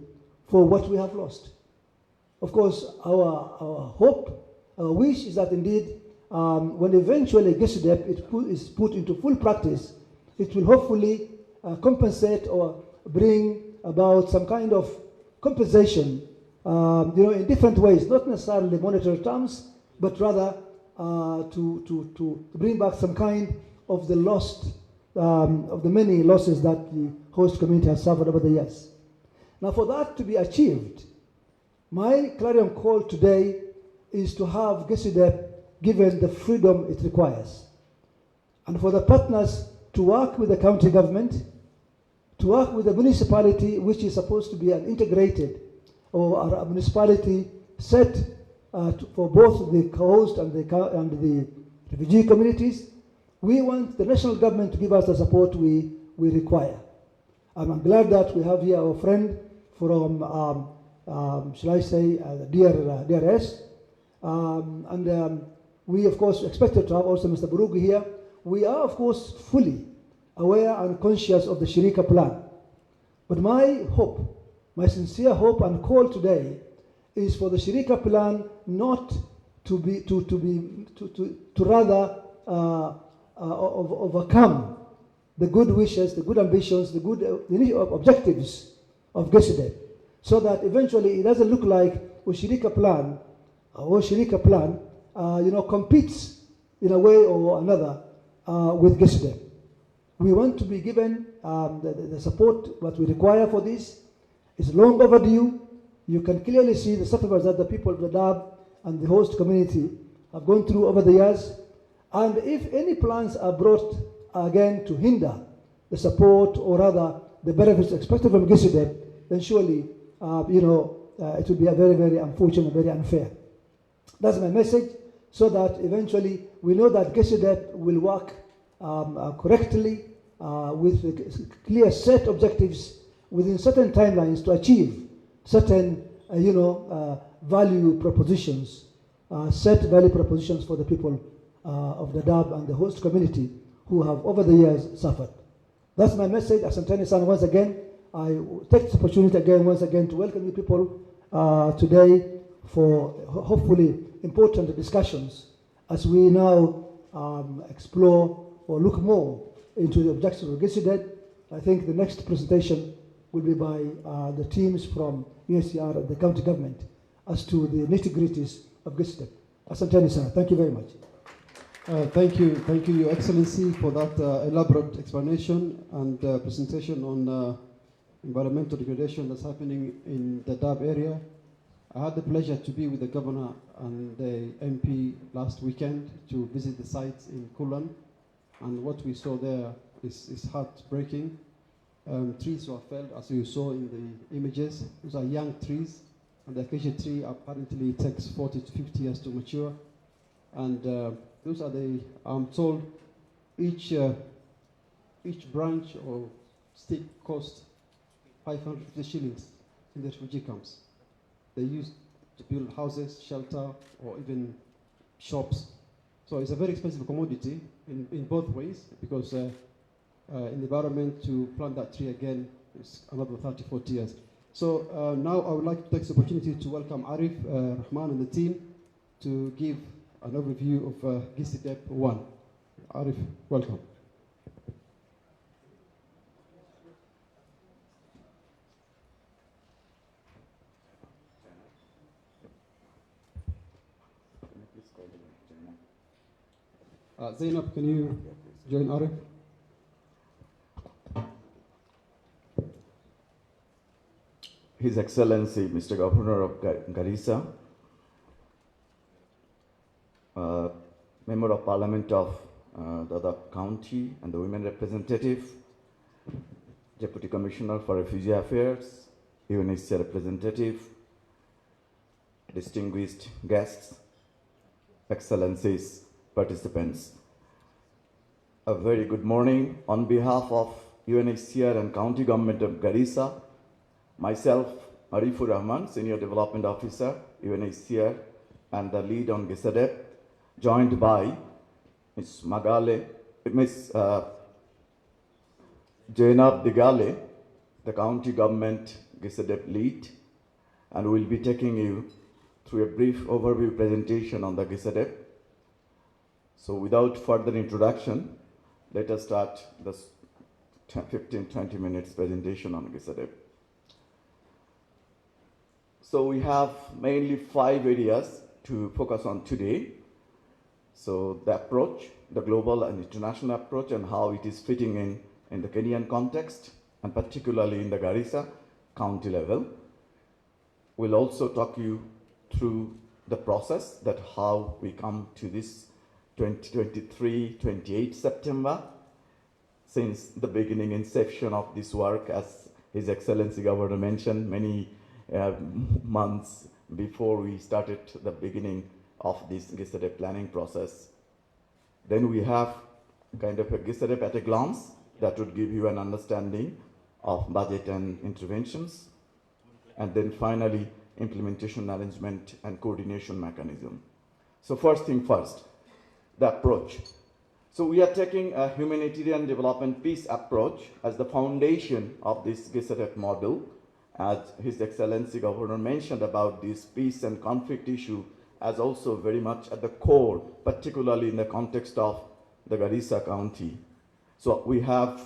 for what we have lost? Of course, our hope, our wish is that indeed when eventually GISEDP is put into full practice, it will hopefully compensate or bring about some kind of compensation, in different ways, not necessarily monetary terms, but rather to bring back some kind of the of the many losses that the host community has suffered over the years. Now, for that to be achieved, my clarion call today is to have GISEDP given the freedom it requires, and for the partners to work with the county government, to work with the municipality, which is supposed to be an integrated or a municipality set for both the host and the refugee communities. We want the national government to give us the support we require. I'm glad that we have here our friend from, shall I say, DRS. We, of course, expected to have also Mr. Burugi here. We are, of course, fully aware and conscious of the Sharika plan. But my hope, my sincere hope and call today is for the Sharika plan not to rather overcome the good wishes, the good ambitions, the good objectives of GISEDP, so that eventually it doesn't look like Sharika plan competes in a way or another with GISEDP. We want to be given the support what we require for this. It's long overdue. You can clearly see the sacrifice that the people of Dadaab and the host community have gone through over the years. And if any plans are brought again to hinder the support or rather the benefits expected from GISEDP, then surely it will be a very, very unfortunate, very unfair. That's my message, so that eventually we know that GISEDP will work correctly with a clear set objectives within certain timelines to achieve certain, value propositions, set value propositions for the people of Dadaab and the host community who have over the years suffered. That's my message. Asanteni sana once again. I take this opportunity once again to welcome you people today for hopefully important discussions as we now explore or look more into the objectives of GISEDP. I think the next presentation will be by the teams from UNCHR and the county government as to the nitty-gritties of GISEDP. Asanteni sana. Thank you very much. Thank you, Your Excellency, for that elaborate explanation and presentation on environmental degradation that's happening in the Dadaab area. I had the pleasure to be with the governor and the MP last weekend to visit the sites in Kulan, and what we saw there is heartbreaking. Trees were felled, as you saw in the images. Those are young trees, and the acacia tree apparently takes 40 to 50 years to mature. And those are I'm told, each branch or stick cost 550 shillings in the refugee camps. They used to build houses, shelter, or even shops. So it's a very expensive commodity in both ways, because in the environment to plant that tree again is another 30, 40 years. So now I would like to take this opportunity to welcome Arif Rahman and the team to give an overview of GISEDP 1. Arif, welcome. Zainab, can you join Arif? His Excellency, Mr. Governor of Garissa, Member of Parliament of Dadaab County and the Women Representative, Deputy Commissioner for Refugee Affairs, UNHCR Representative, distinguished guests, Excellencies, participants. A very good morning. On behalf of UNHCR and County Government of Garissa, myself, Arifur Rahman, Senior Development Officer, UNHCR, and the lead on GISEDP, joined by Ms. Jainab Digale, the County Government GISEDP lead, and we'll be taking you through a brief overview presentation on the GISEDP. So without further introduction, let us start this 15-20 minutes presentation on GISEDP. So we have mainly 5 areas to focus on today. So the approach, the global and international approach, and how it is fitting in the Kenyan context, and particularly in the Garissa county level. We'll also talk you through the process, that how we come to this 2023-28 September, since the beginning inception of this work, as His Excellency Governor mentioned, many months before we started the beginning of this GISEDP planning process. Then we have kind of a GISEDP at a glance that would give you an understanding of budget and interventions. and then finally implementation arrangement and coordination mechanism. So first thing first, the approach. So we are taking a humanitarian development peace approach as the foundation of this GISEDP model, as His Excellency Governor mentioned about this peace and conflict issue as also very much at the core, particularly in the context of the Garissa County. So we have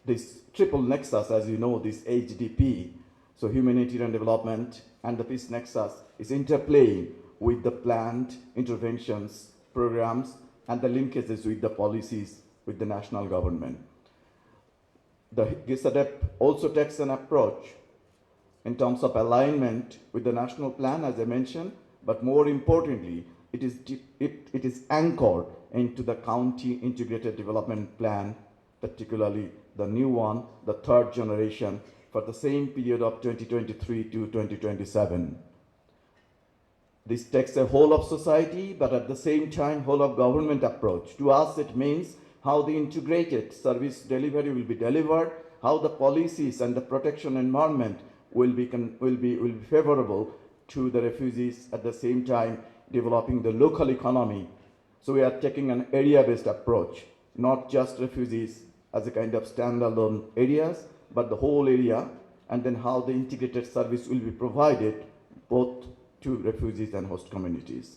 this triple nexus, as you know, this HDP, so humanitarian development and the peace nexus is interplaying with the planned interventions, programs, and the linkages with the policies with the national government. The GISEDP also takes an approach in terms of alignment with the national plan, as I mentioned, but more importantly, it is anchored into the county integrated development plan, particularly the new one, the third generation, for the same period of 2023 to 2027. This takes a whole of society, but at the same time, whole of government approach. To us, it means how the integrated service delivery will be delivered, how the policies and the protection environment will be favorable to the refugees, at the same time developing the local economy. So we are taking an area-based approach, not just refugees as a kind of standalone areas, but the whole area, and then how the integrated service will be provided both to refugees and host communities.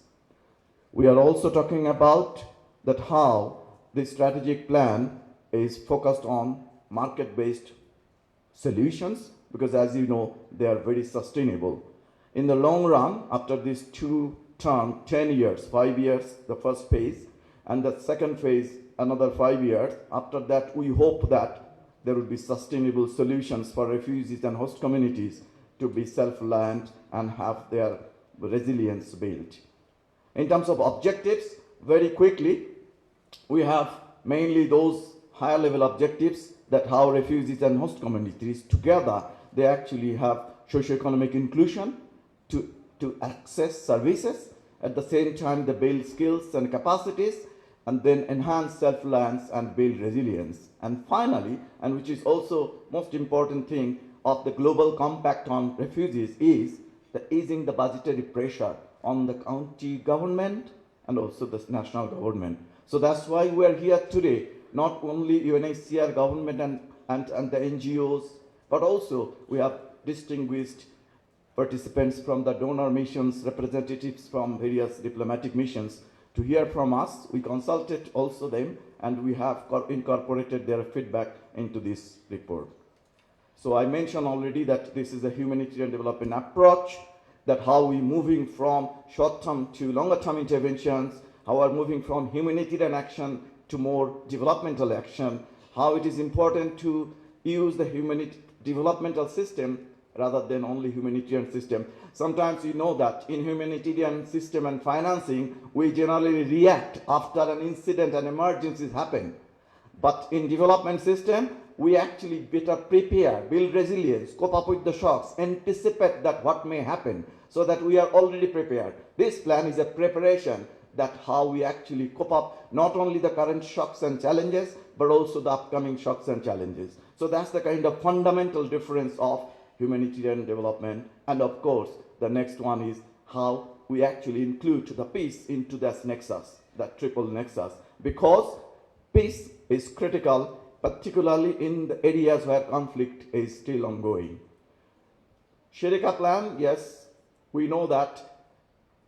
We are also talking about that how the strategic plan is focused on market-based solutions, because as you know, they are very sustainable. In the long run, after these two terms, 10 years, 5 years, the first phase, and the second phase, another 5 years, after that, we hope that there will be sustainable solutions for refugees and host communities to be self-reliant and have their resilience built. In terms of objectives, very quickly, we have mainly those higher level objectives that how refugees and host communities together, they actually have socioeconomic inclusion to access services. At the same time, they build skills and capacities, and then enhance self-reliance and build resilience. And finally, and which is also most important thing of the global compact on refugees, is the easing the budgetary pressure on the county government and also the national government. So that's why we are here today, not only UNHCR government and the NGOs, but also we have distinguished participants from the donor missions, representatives from various diplomatic missions to hear from us. We consulted also them, and we have incorporated their feedback into this report. So I mentioned already that this is a humanitarian development approach, that how we moving from short-term to longer-term interventions, how we're moving from humanitarian action to more developmental action, how it is important to use the developmental system rather than only humanitarian system. Sometimes you know that in humanitarian system and financing, we generally react after an incident and emergencies happen. But in development system, we actually better prepare, build resilience, cope up with the shocks, anticipate that what may happen, so that we are already prepared. This plan is a preparation that how we actually cope up not only the current shocks and challenges, but also the upcoming shocks and challenges. So that's the kind of fundamental difference of humanitarian development. And of course, the next one is how we actually include the peace into this nexus, that triple nexus, because peace is critical, particularly in the areas where conflict is still ongoing. Sherika plan, yes, we know that.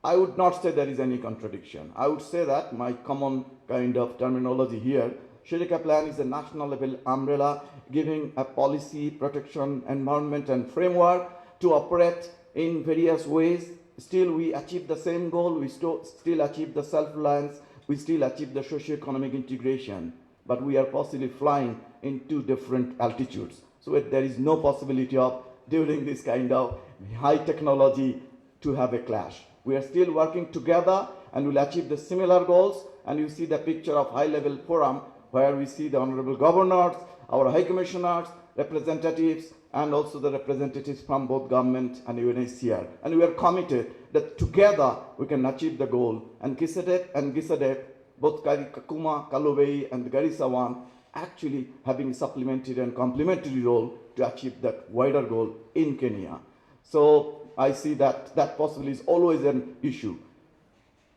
I would not say there is any contradiction. I would say that my common kind of terminology here, Sherika plan is a national level umbrella giving a policy, protection, environment, and framework to operate in various ways. Still, we achieve the same goal. We still achieve the self-reliance. We still achieve the socioeconomic integration. But we are possibly flying in two different altitudes. So there is no possibility of, during this kind of high technology, to have a clash. We are still working together and will achieve the similar goals. And you see the picture of high-level forum where we see the honorable governors, our high commissioners, representatives, and also the representatives from both government and UNHCR. And we are committed that together we can achieve the goal. And GISEDP, both Kakuma, Kalobei, and the Garissa one, actually having a supplementary and complementary role to achieve that wider goal in Kenya. So I see that that possibly is always an issue.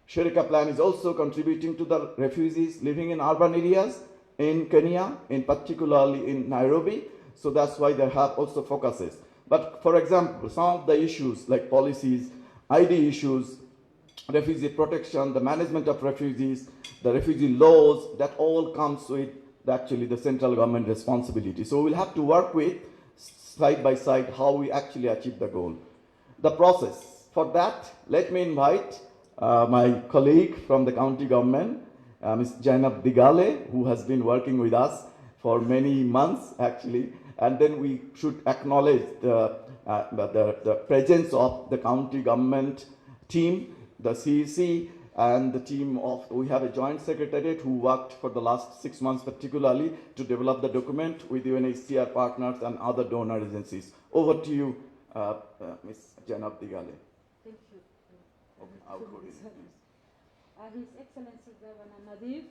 Sherika plan is also contributing to the refugees living in urban areas in Kenya, in particularly in Nairobi. So that's why they have also focuses. But for example, some of the issues like policies, ID issues, refugee protection, the management of refugees, the refugee laws, that all comes with actually the central government responsibility. So we'll have to work with side by side how we actually achieve the goal. The process. For that, let me invite my colleague from the county government, Ms. Jainab Digale, who has been working with us for many months actually, and then we should acknowledge the presence of the county government team, the CEC, and the team of, we have a joint secretariat who worked for the last 6 months particularly to develop the document with UNHCR partners and other donor agencies. Over to you, Ms. Jainab Digale. Thank you. Okay, I'll go in. His Excellency Governor Nadif,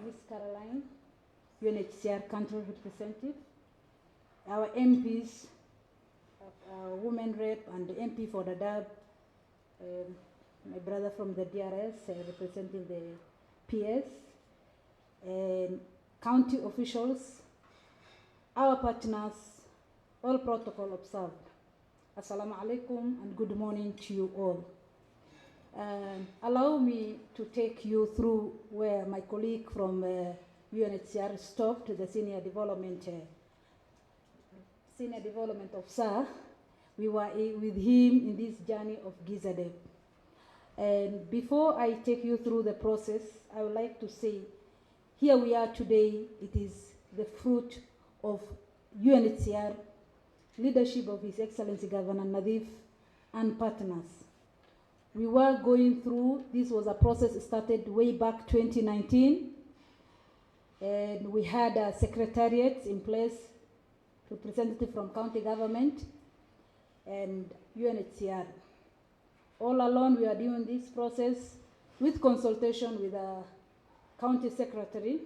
Ms. Caroline, UNHCR country representative, our MPs, women rep and the MP for the DAB, my brother from the DRS representing the PS, and county officials, our partners, all protocol observed. Assalamu alaikum and good morning to you all. Allow me to take you through where my colleague from UNHCR stopped, the Senior Development Officer. We were with him in this journey of GISEDP. And before I take you through the process, I would like to say, here we are today, it is the fruit of UNHCR, leadership of His Excellency Governor Nadif, and partners. We were going through, this was a process started way back 2019, and we had a secretariat in place, representative from county government and UNHCR. All along we are doing this process with consultation with the county secretary,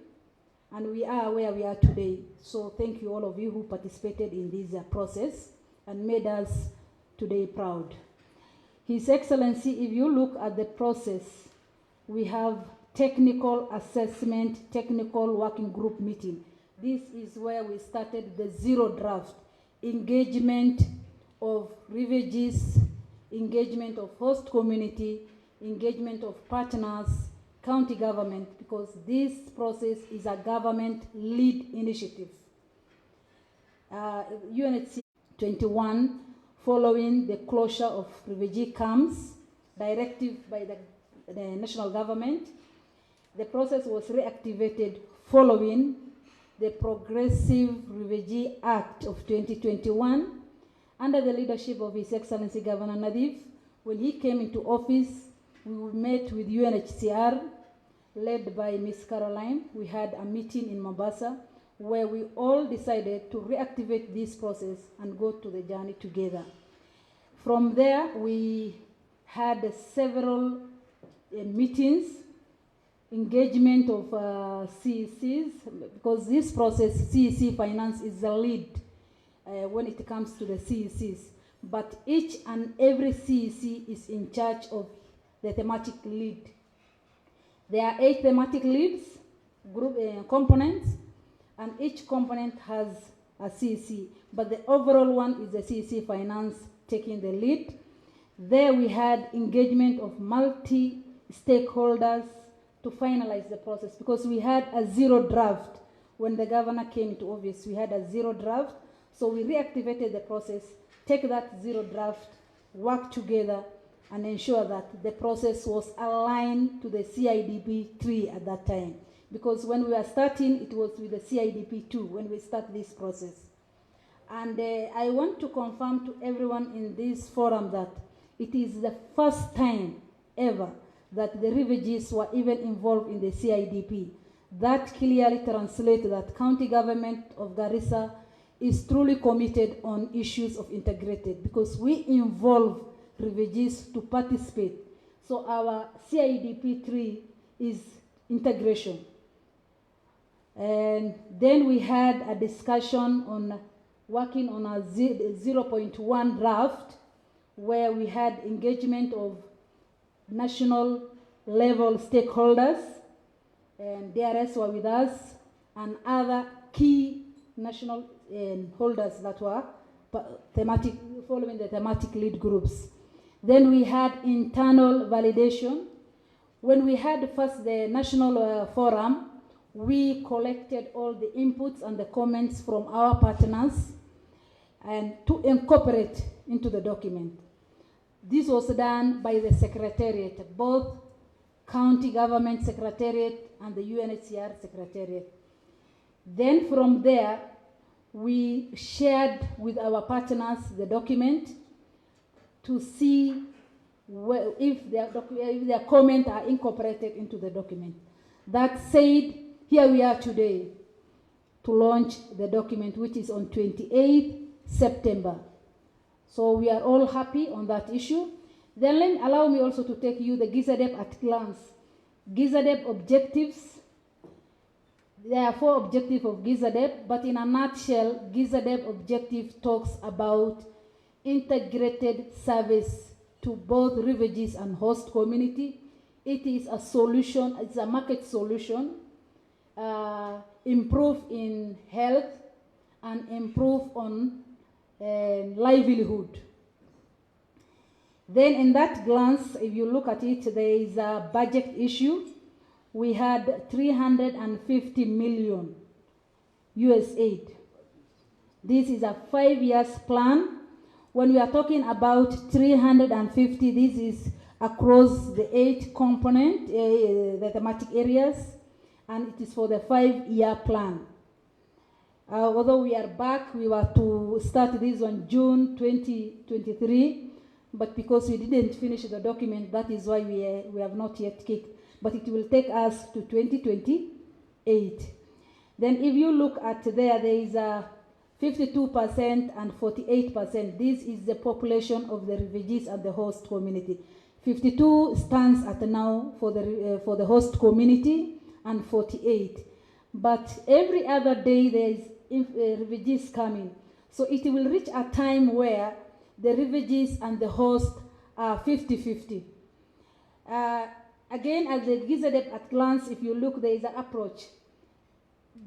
and we are where we are today. So thank you all of you who participated in this process and made us today proud. His Excellency, if you look at the process, we have technical assessment, technical working group meeting. This is where we started the zero draft, engagement of refugees, engagement of host community, engagement of partners, county government, because this process is a government-led initiative. UNHCR 21, following the closure of refugee camps, directive by the national government, the process was reactivated following the Progressive Refugee Act of 2021, under the leadership of His Excellency Governor Nadif. When he came into office, we met with UNHCR, led by Ms. Caroline. We had a meeting in Mombasa where we all decided to reactivate this process and go to the journey together. From there, we had several meetings, engagement of CECs, because this process, CEC Finance is the lead when it comes to the CECs. But each and every CEC is in charge of the thematic lead. There are 8 thematic leads, group components, and each component has a CEC. But the overall one is the CEC Finance taking the lead. There we had engagement of multi-stakeholders to finalize the process, because we had a zero draft. When the governor came into office, we had a zero draft. So we reactivated the process, take that zero draft, work together, and ensure that the process was aligned to the CIDP 3 at that time. Because when we were starting, it was with the CIDP 2 when we start this process. And I want to confirm to everyone in this forum that it is the first time ever that the refugees were even involved in the CIDP. That clearly translates that county government of Garissa is truly committed on issues of integrated, because we involve refugees to participate. So our CIDP 3 is integration. And then we had a discussion on working on a 0.1 draft where we had engagement of national level stakeholders, and DRS were with us, and other key national holders that were following the thematic lead groups. Then we had internal validation. When we had first the national forum, we collected all the inputs and the comments from our partners and to incorporate into the document. This was done by the Secretariat, both County Government Secretariat and the UNHCR Secretariat. Then from there, we shared with our partners the document to see if their comments are incorporated into the document. That said, here we are today to launch the document, which is on 28th September. So we are all happy on that issue. Then allow me also to take you the GISEDP at glance. GISEDP objectives. There are 4 objectives of GISEDP, but in a nutshell, GISEDP objective talks about integrated service to both refugees and host community. It is a solution, it's a market solution, improve in health and improve on livelihood. Then in that glance, if you look at it, there is a budget issue. We had 350 million US aid. This is a 5-year plan. When we are talking about 350, this is across the 8 component, the thematic areas, and it is for the 5-year plan. Although we are back, we were to start this on June 2023, but because we didn't finish the document, that is why we have not yet kicked. But it will take us to 2028. Then if you look at there is a 52% and 48%. This is the population of the refugees and the host community. 52 stands at now for the host community and 48. But every other day there is refugees coming. So it will reach a time where the refugees and the host are 50-50. Again, as the GISEDP at glance, if you look, there is an approach.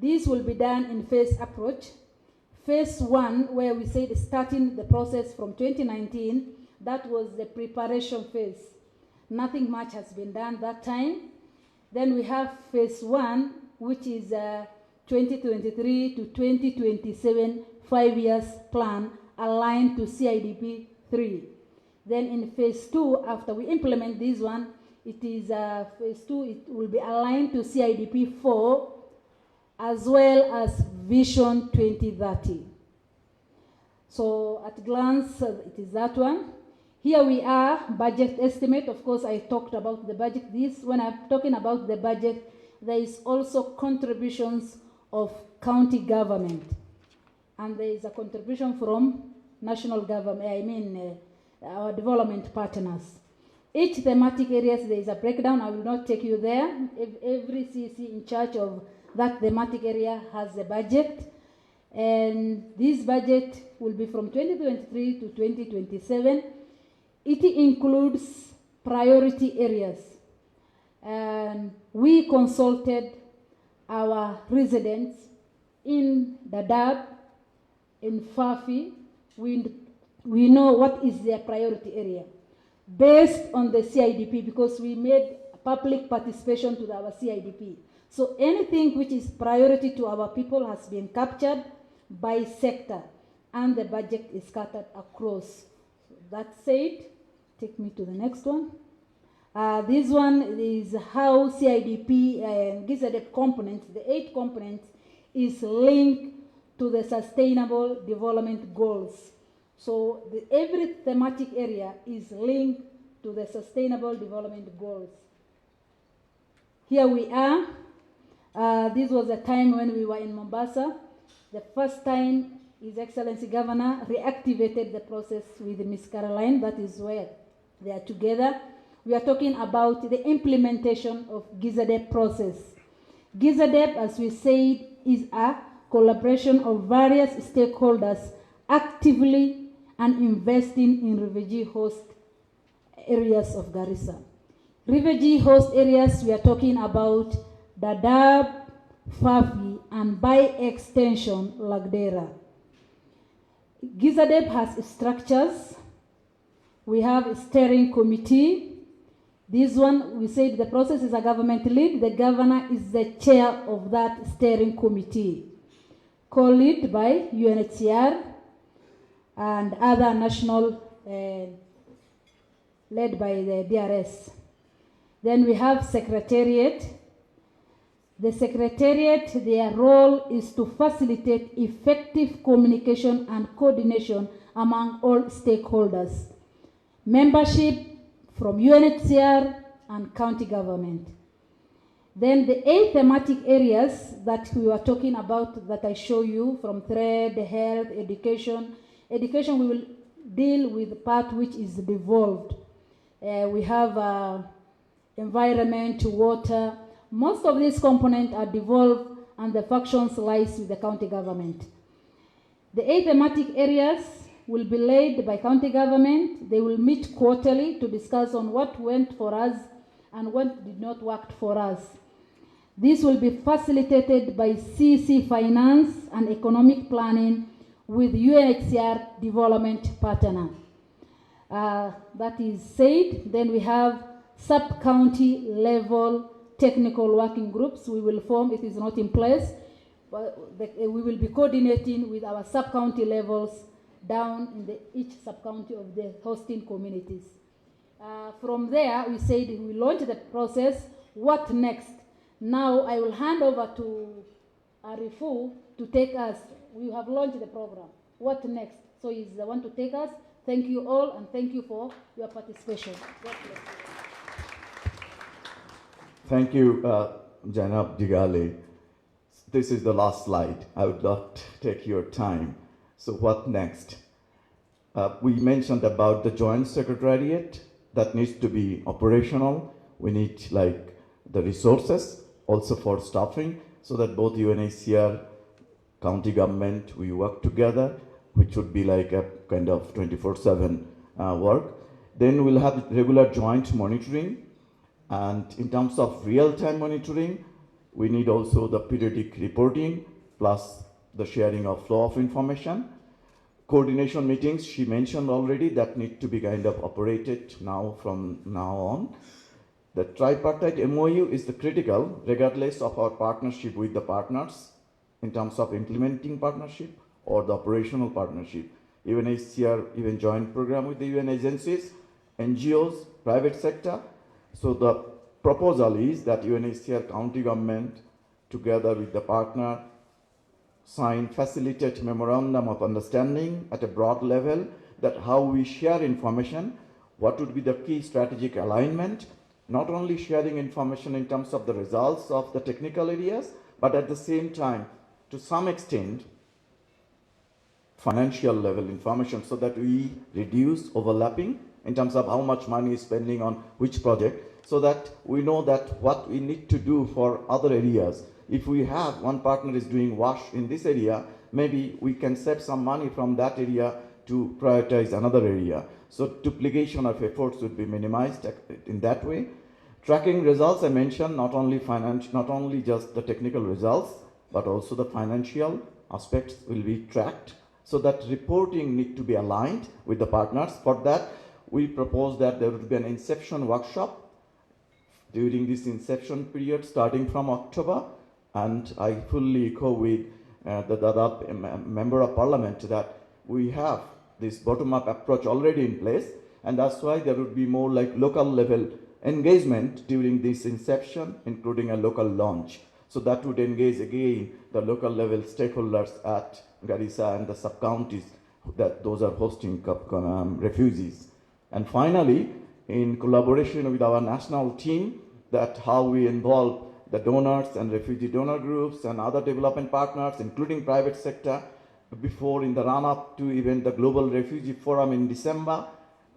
This will be done in phase approach. Phase 1, where we said starting the process from 2019, that was the preparation phase. Nothing much has been done that time. Then we have phase 1, which is 2023 to 2027 5 years plan aligned to CIDP 3. Then in phase 2, after we implement this one, it is phase 2, it will be aligned to CIDP 4 as well as Vision 2030. So at glance, it is that one. Here we are, budget estimate. Of course, I talked about the budget. When I'm talking about the budget, there is also contributions of county government. And there is a contribution from national government, our development partners. Each thematic areas, there is a breakdown. I will not take you there. Every CC in charge of that thematic area has a budget. And this budget will be from 2023 to 2027. It includes priority areas. And we consulted our residents in Dadaab, in Fafi. We know what is their priority area based on the CIDP, because we made public participation to our CIDP. So anything which is priority to our people has been captured by sector, and the budget is scattered across. So that said, take me to the next one. This one is how CIDP and GISEDP components, the 8 components, is linked to the Sustainable Development Goals. So every thematic area is linked to the Sustainable Development Goals. Here we are. This was a time when we were in Mombasa. The first time His Excellency Governor reactivated the process with Ms. Caroline. That is where they are together. We are talking about the implementation of GISEDP process. GISEDP, as we said, is a collaboration of various stakeholders actively and investing in refugee host areas of Garissa. Refugee host areas, we are talking about Dadaab, Fafi, and by extension, Lagdera. GISEDP has structures. We have a steering committee. This one, we said the process is a government lead. The governor is the chair of that steering committee, co-led by UNHCR and other national, led by the DRS. Then we have secretariat. The secretariat, their role is to facilitate effective communication and coordination among all stakeholders. Membership from UNHCR and county government. Then the 8 thematic areas that we were talking about that I show you, from trade, health, education. Education, we will deal with the part which is devolved. We have environment, water. Most of these components are devolved and the functions lies with the county government. The 8 thematic areas will be led by county government. They will meet quarterly to discuss on what went for us and what did not work for us. This will be facilitated by CC Finance and Economic Planning with UNHCR Development Partner. That is said, then we have sub-county level technical working groups we will form. It is not in place, but we will be coordinating with our sub-county levels down in each sub-county of the hosting communities. From there, we said we launch the process. What next? Now I will hand over to Arifu to take us. We have launched the program. What next? So he's the one to take us. Thank you all, and thank you for your participation. God bless you. Thank you, Janab Digale. This is the last slide. I would not take your time. So what next? We mentioned about the joint secretariat that needs to be operational. We need the resources also for staffing, so that both UNHCR, county government, we work together, which would be like a kind of 24/7 work. Then we'll have regular joint monitoring. And in terms of real-time monitoring, we need also the periodic reporting plus the sharing of flow of information. Coordination meetings, she mentioned already, that need to be kind of operated now from now on. The tripartite MOU is the critical, regardless of our partnership with the partners in terms of implementing partnership or the operational partnership. UNHCR even joint program with the UN agencies, NGOs, private sector. So the proposal is that UNHCR county government together with the partner facilitate memorandum of understanding at a broad level, that how we share information, what would be the key strategic alignment, not only sharing information in terms of the results of the technical areas, but at the same time, to some extent, financial level information, so that we reduce overlapping in terms of how much money is spending on which project, so that we know that what we need to do for other areas. If we have one partner is doing wash in this area, maybe we can save some money from that area to prioritize another area. So duplication of efforts would be minimized in that way. Tracking results, I mentioned, not only just the technical results, but also the financial aspects will be tracked, so that reporting need to be aligned with the partners. For that, we propose that there would be an inception workshop during this inception period starting from October, and I fully echo with the Dadaab member of parliament that we have this bottom-up approach already in place, and that's why there would be more like local level engagement during this inception, including a local launch. So that would engage again the local level stakeholders at Garissa and the sub-counties that those are hosting refugees. And finally, in collaboration with our national team, that how we involve the donors and refugee donor groups and other development partners, including private sector, before in the run-up to even the Global Refugee Forum in December,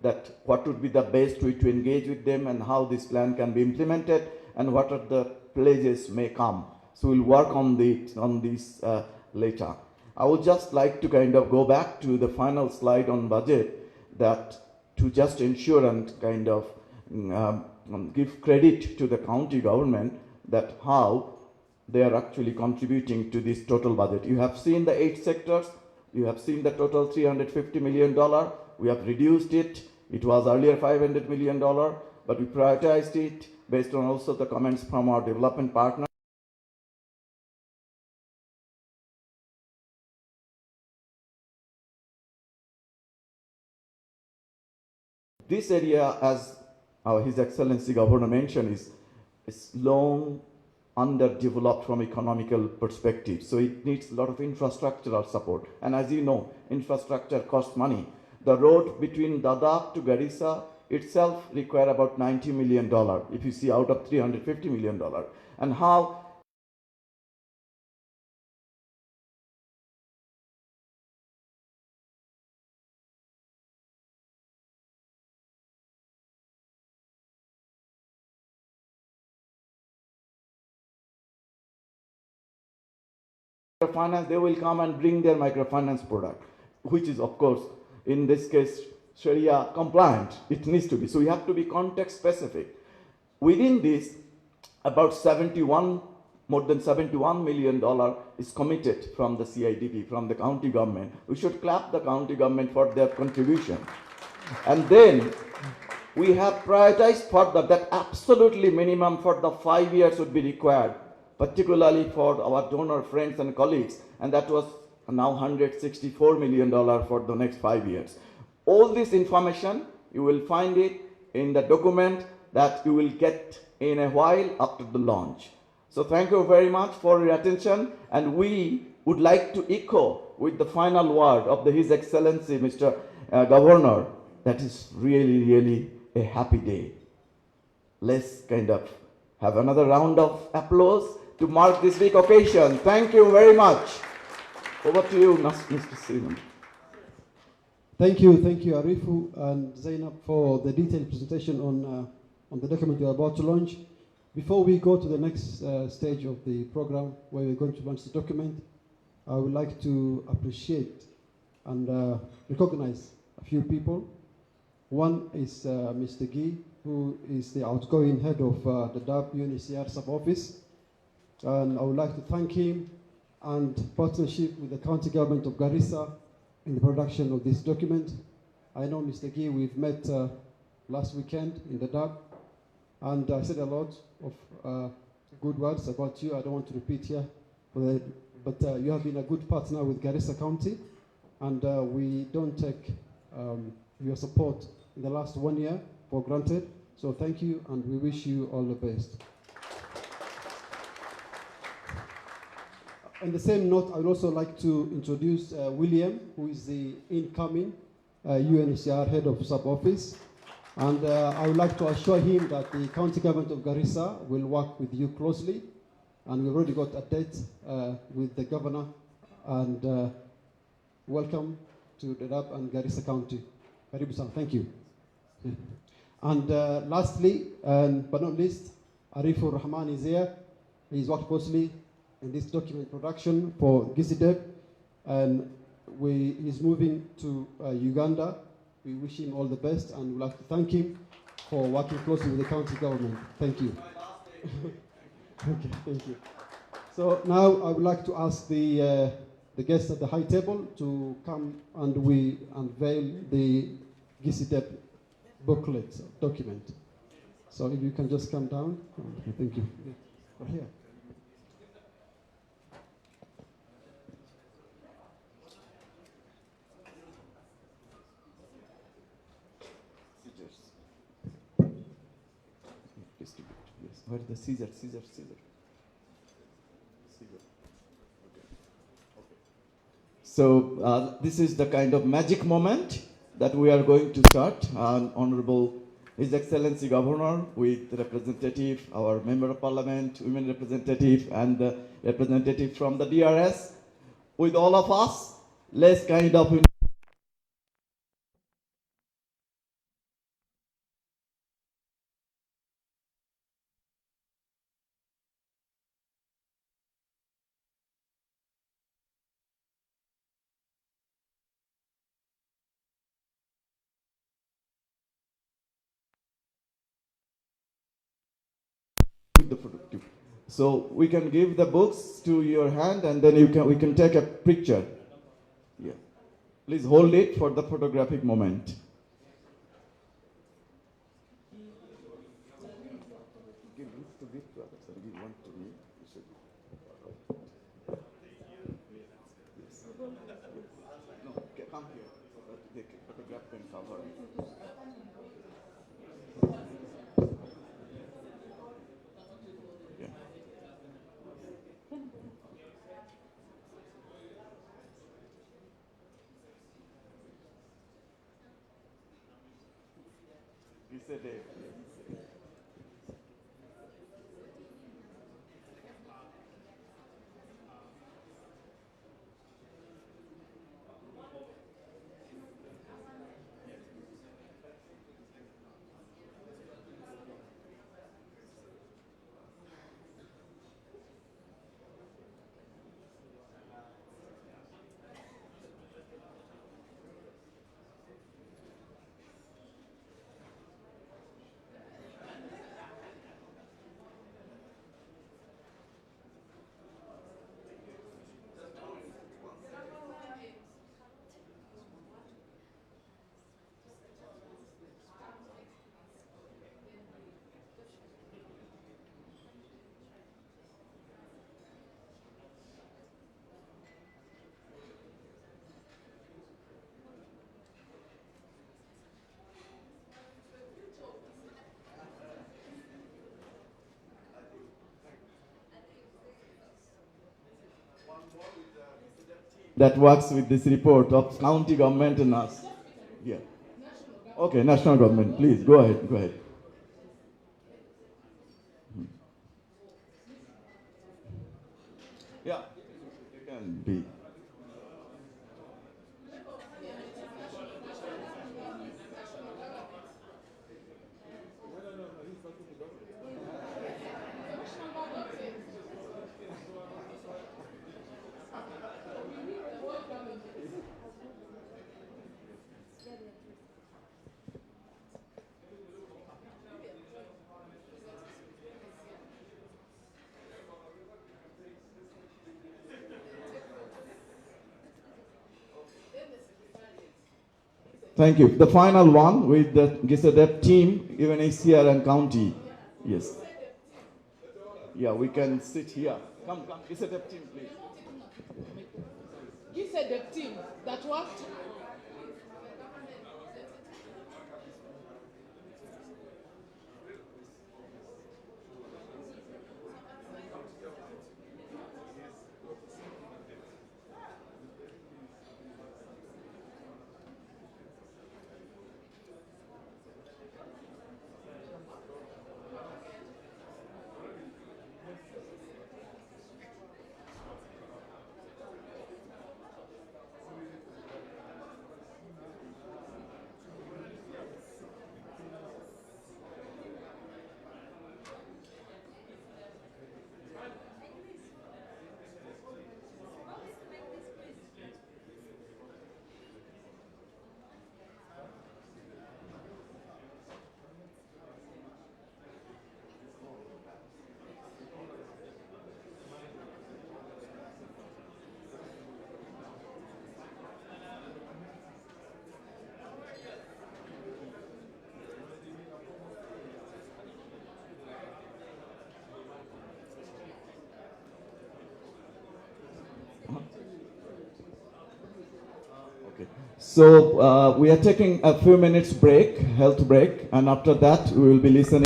that what would be the best way to engage with them and how this plan can be implemented and what are the pledges may come. So we'll work on these later. I would just like to kind of go back to the final slide on budget, that to just ensure and kind of give credit to the county government that how they are actually contributing to this total budget. You have seen the 8 sectors, you have seen the total $350 million. We have reduced it. It was earlier $500 million, but we prioritized it based on also the comments from our development partner. This area, as His Excellency Governor mentioned, is long underdeveloped from economical perspective. So it needs a lot of infrastructural support. And as you know, infrastructure costs money. The road between Dadaab to Garissa itself require about $90 million, if you see out of $350 million. And how finance, they will come and bring their microfinance product, which is of course in this case Sharia compliant. It needs to be. So you have to be context specific. Within this, about more than $71 million is committed from the CIDP, from the county government. We should clap the county government for their contribution. And then we have prioritized further that absolutely minimum for the 5 years would be required, particularly for our donor friends and colleagues, and that was now $164 million for the next 5 years. All this information, you will find it in the document that you will get in a while after the launch. So thank you very much for your attention, and we would like to echo with the final word of His Excellency Mr. Governor, that is really, really a happy day. Let's kind of have another round of applause to mark this big occasion. Thank you very much. Over to you, Mr. Sriman. Thank you, Arifu and Zainab, for the detailed presentation on the document you are about to launch. Before we go to the next stage of the program, where we're going to launch the document, I would like to appreciate and recognize a few people. One is Mr. Gee, who is the outgoing head of the DAP UNCHR sub-office. And I would like to thank him and partnership with the county government of Garissa in the production of this document. I know Mr. Gee, we've met last weekend in the DAP, and I said a lot of good words about you. I don't want to repeat here, but you have been a good partner with Garissa County, and we don't take your support in the last 1 year for granted. So thank you, and we wish you all the best. On the same note, I would also like to introduce William, who is the incoming UNHCR head of sub-office. And I would like to assure him that the county government of Garissa will work with you closely. And we've already got a date with the governor. And welcome to Dadaab and Garissa County. Karibu sana. Thank you. And lastly, but not least, Arifur Rahman is here. He's worked closely in this document production for GISEDP, and he's moving to Uganda. We wish him all the best, and we'd like to thank him for working closely with the county government. Thank you. Okay, thank you. So now I would like to ask the guests at the high table to come, and we unveil the GISEDP booklet document. So if you can just come down. Okay, thank you. Right here. Where is the Caesar? So this is the kind of magic moment that we are going to start. Honorable His Excellency Governor with representative, our Member of Parliament, women representative, and the representative from the DRS. With all of us, let's kind of the photo too. So we can give the books to your hand, and then we can take a picture. Yeah. Please hold it for the photographic moment. Come here so that the photograph can cover. Yeah. GISEDP. That works with this report of county government and us. Yeah. Okay, national government, please go ahead. Go ahead. Yeah, you can be. Thank you. The final one with the GISEDP team, UNHCR and county. Yes. Yeah, we can sit here. Come, GISEDP team, please. GISEDP team that worked. So we are taking a few minutes break, health break, and after that we will be listening.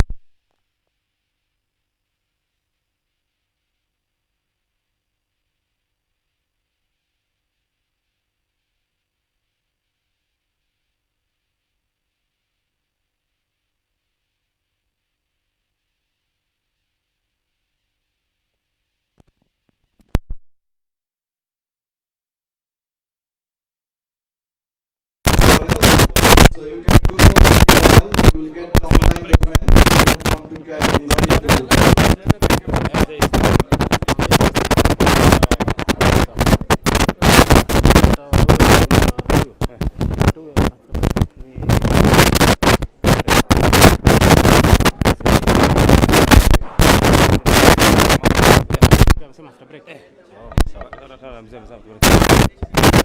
So you can do that, you will get the online document. You don't want to carry after break. Sawa. Sawa mzee.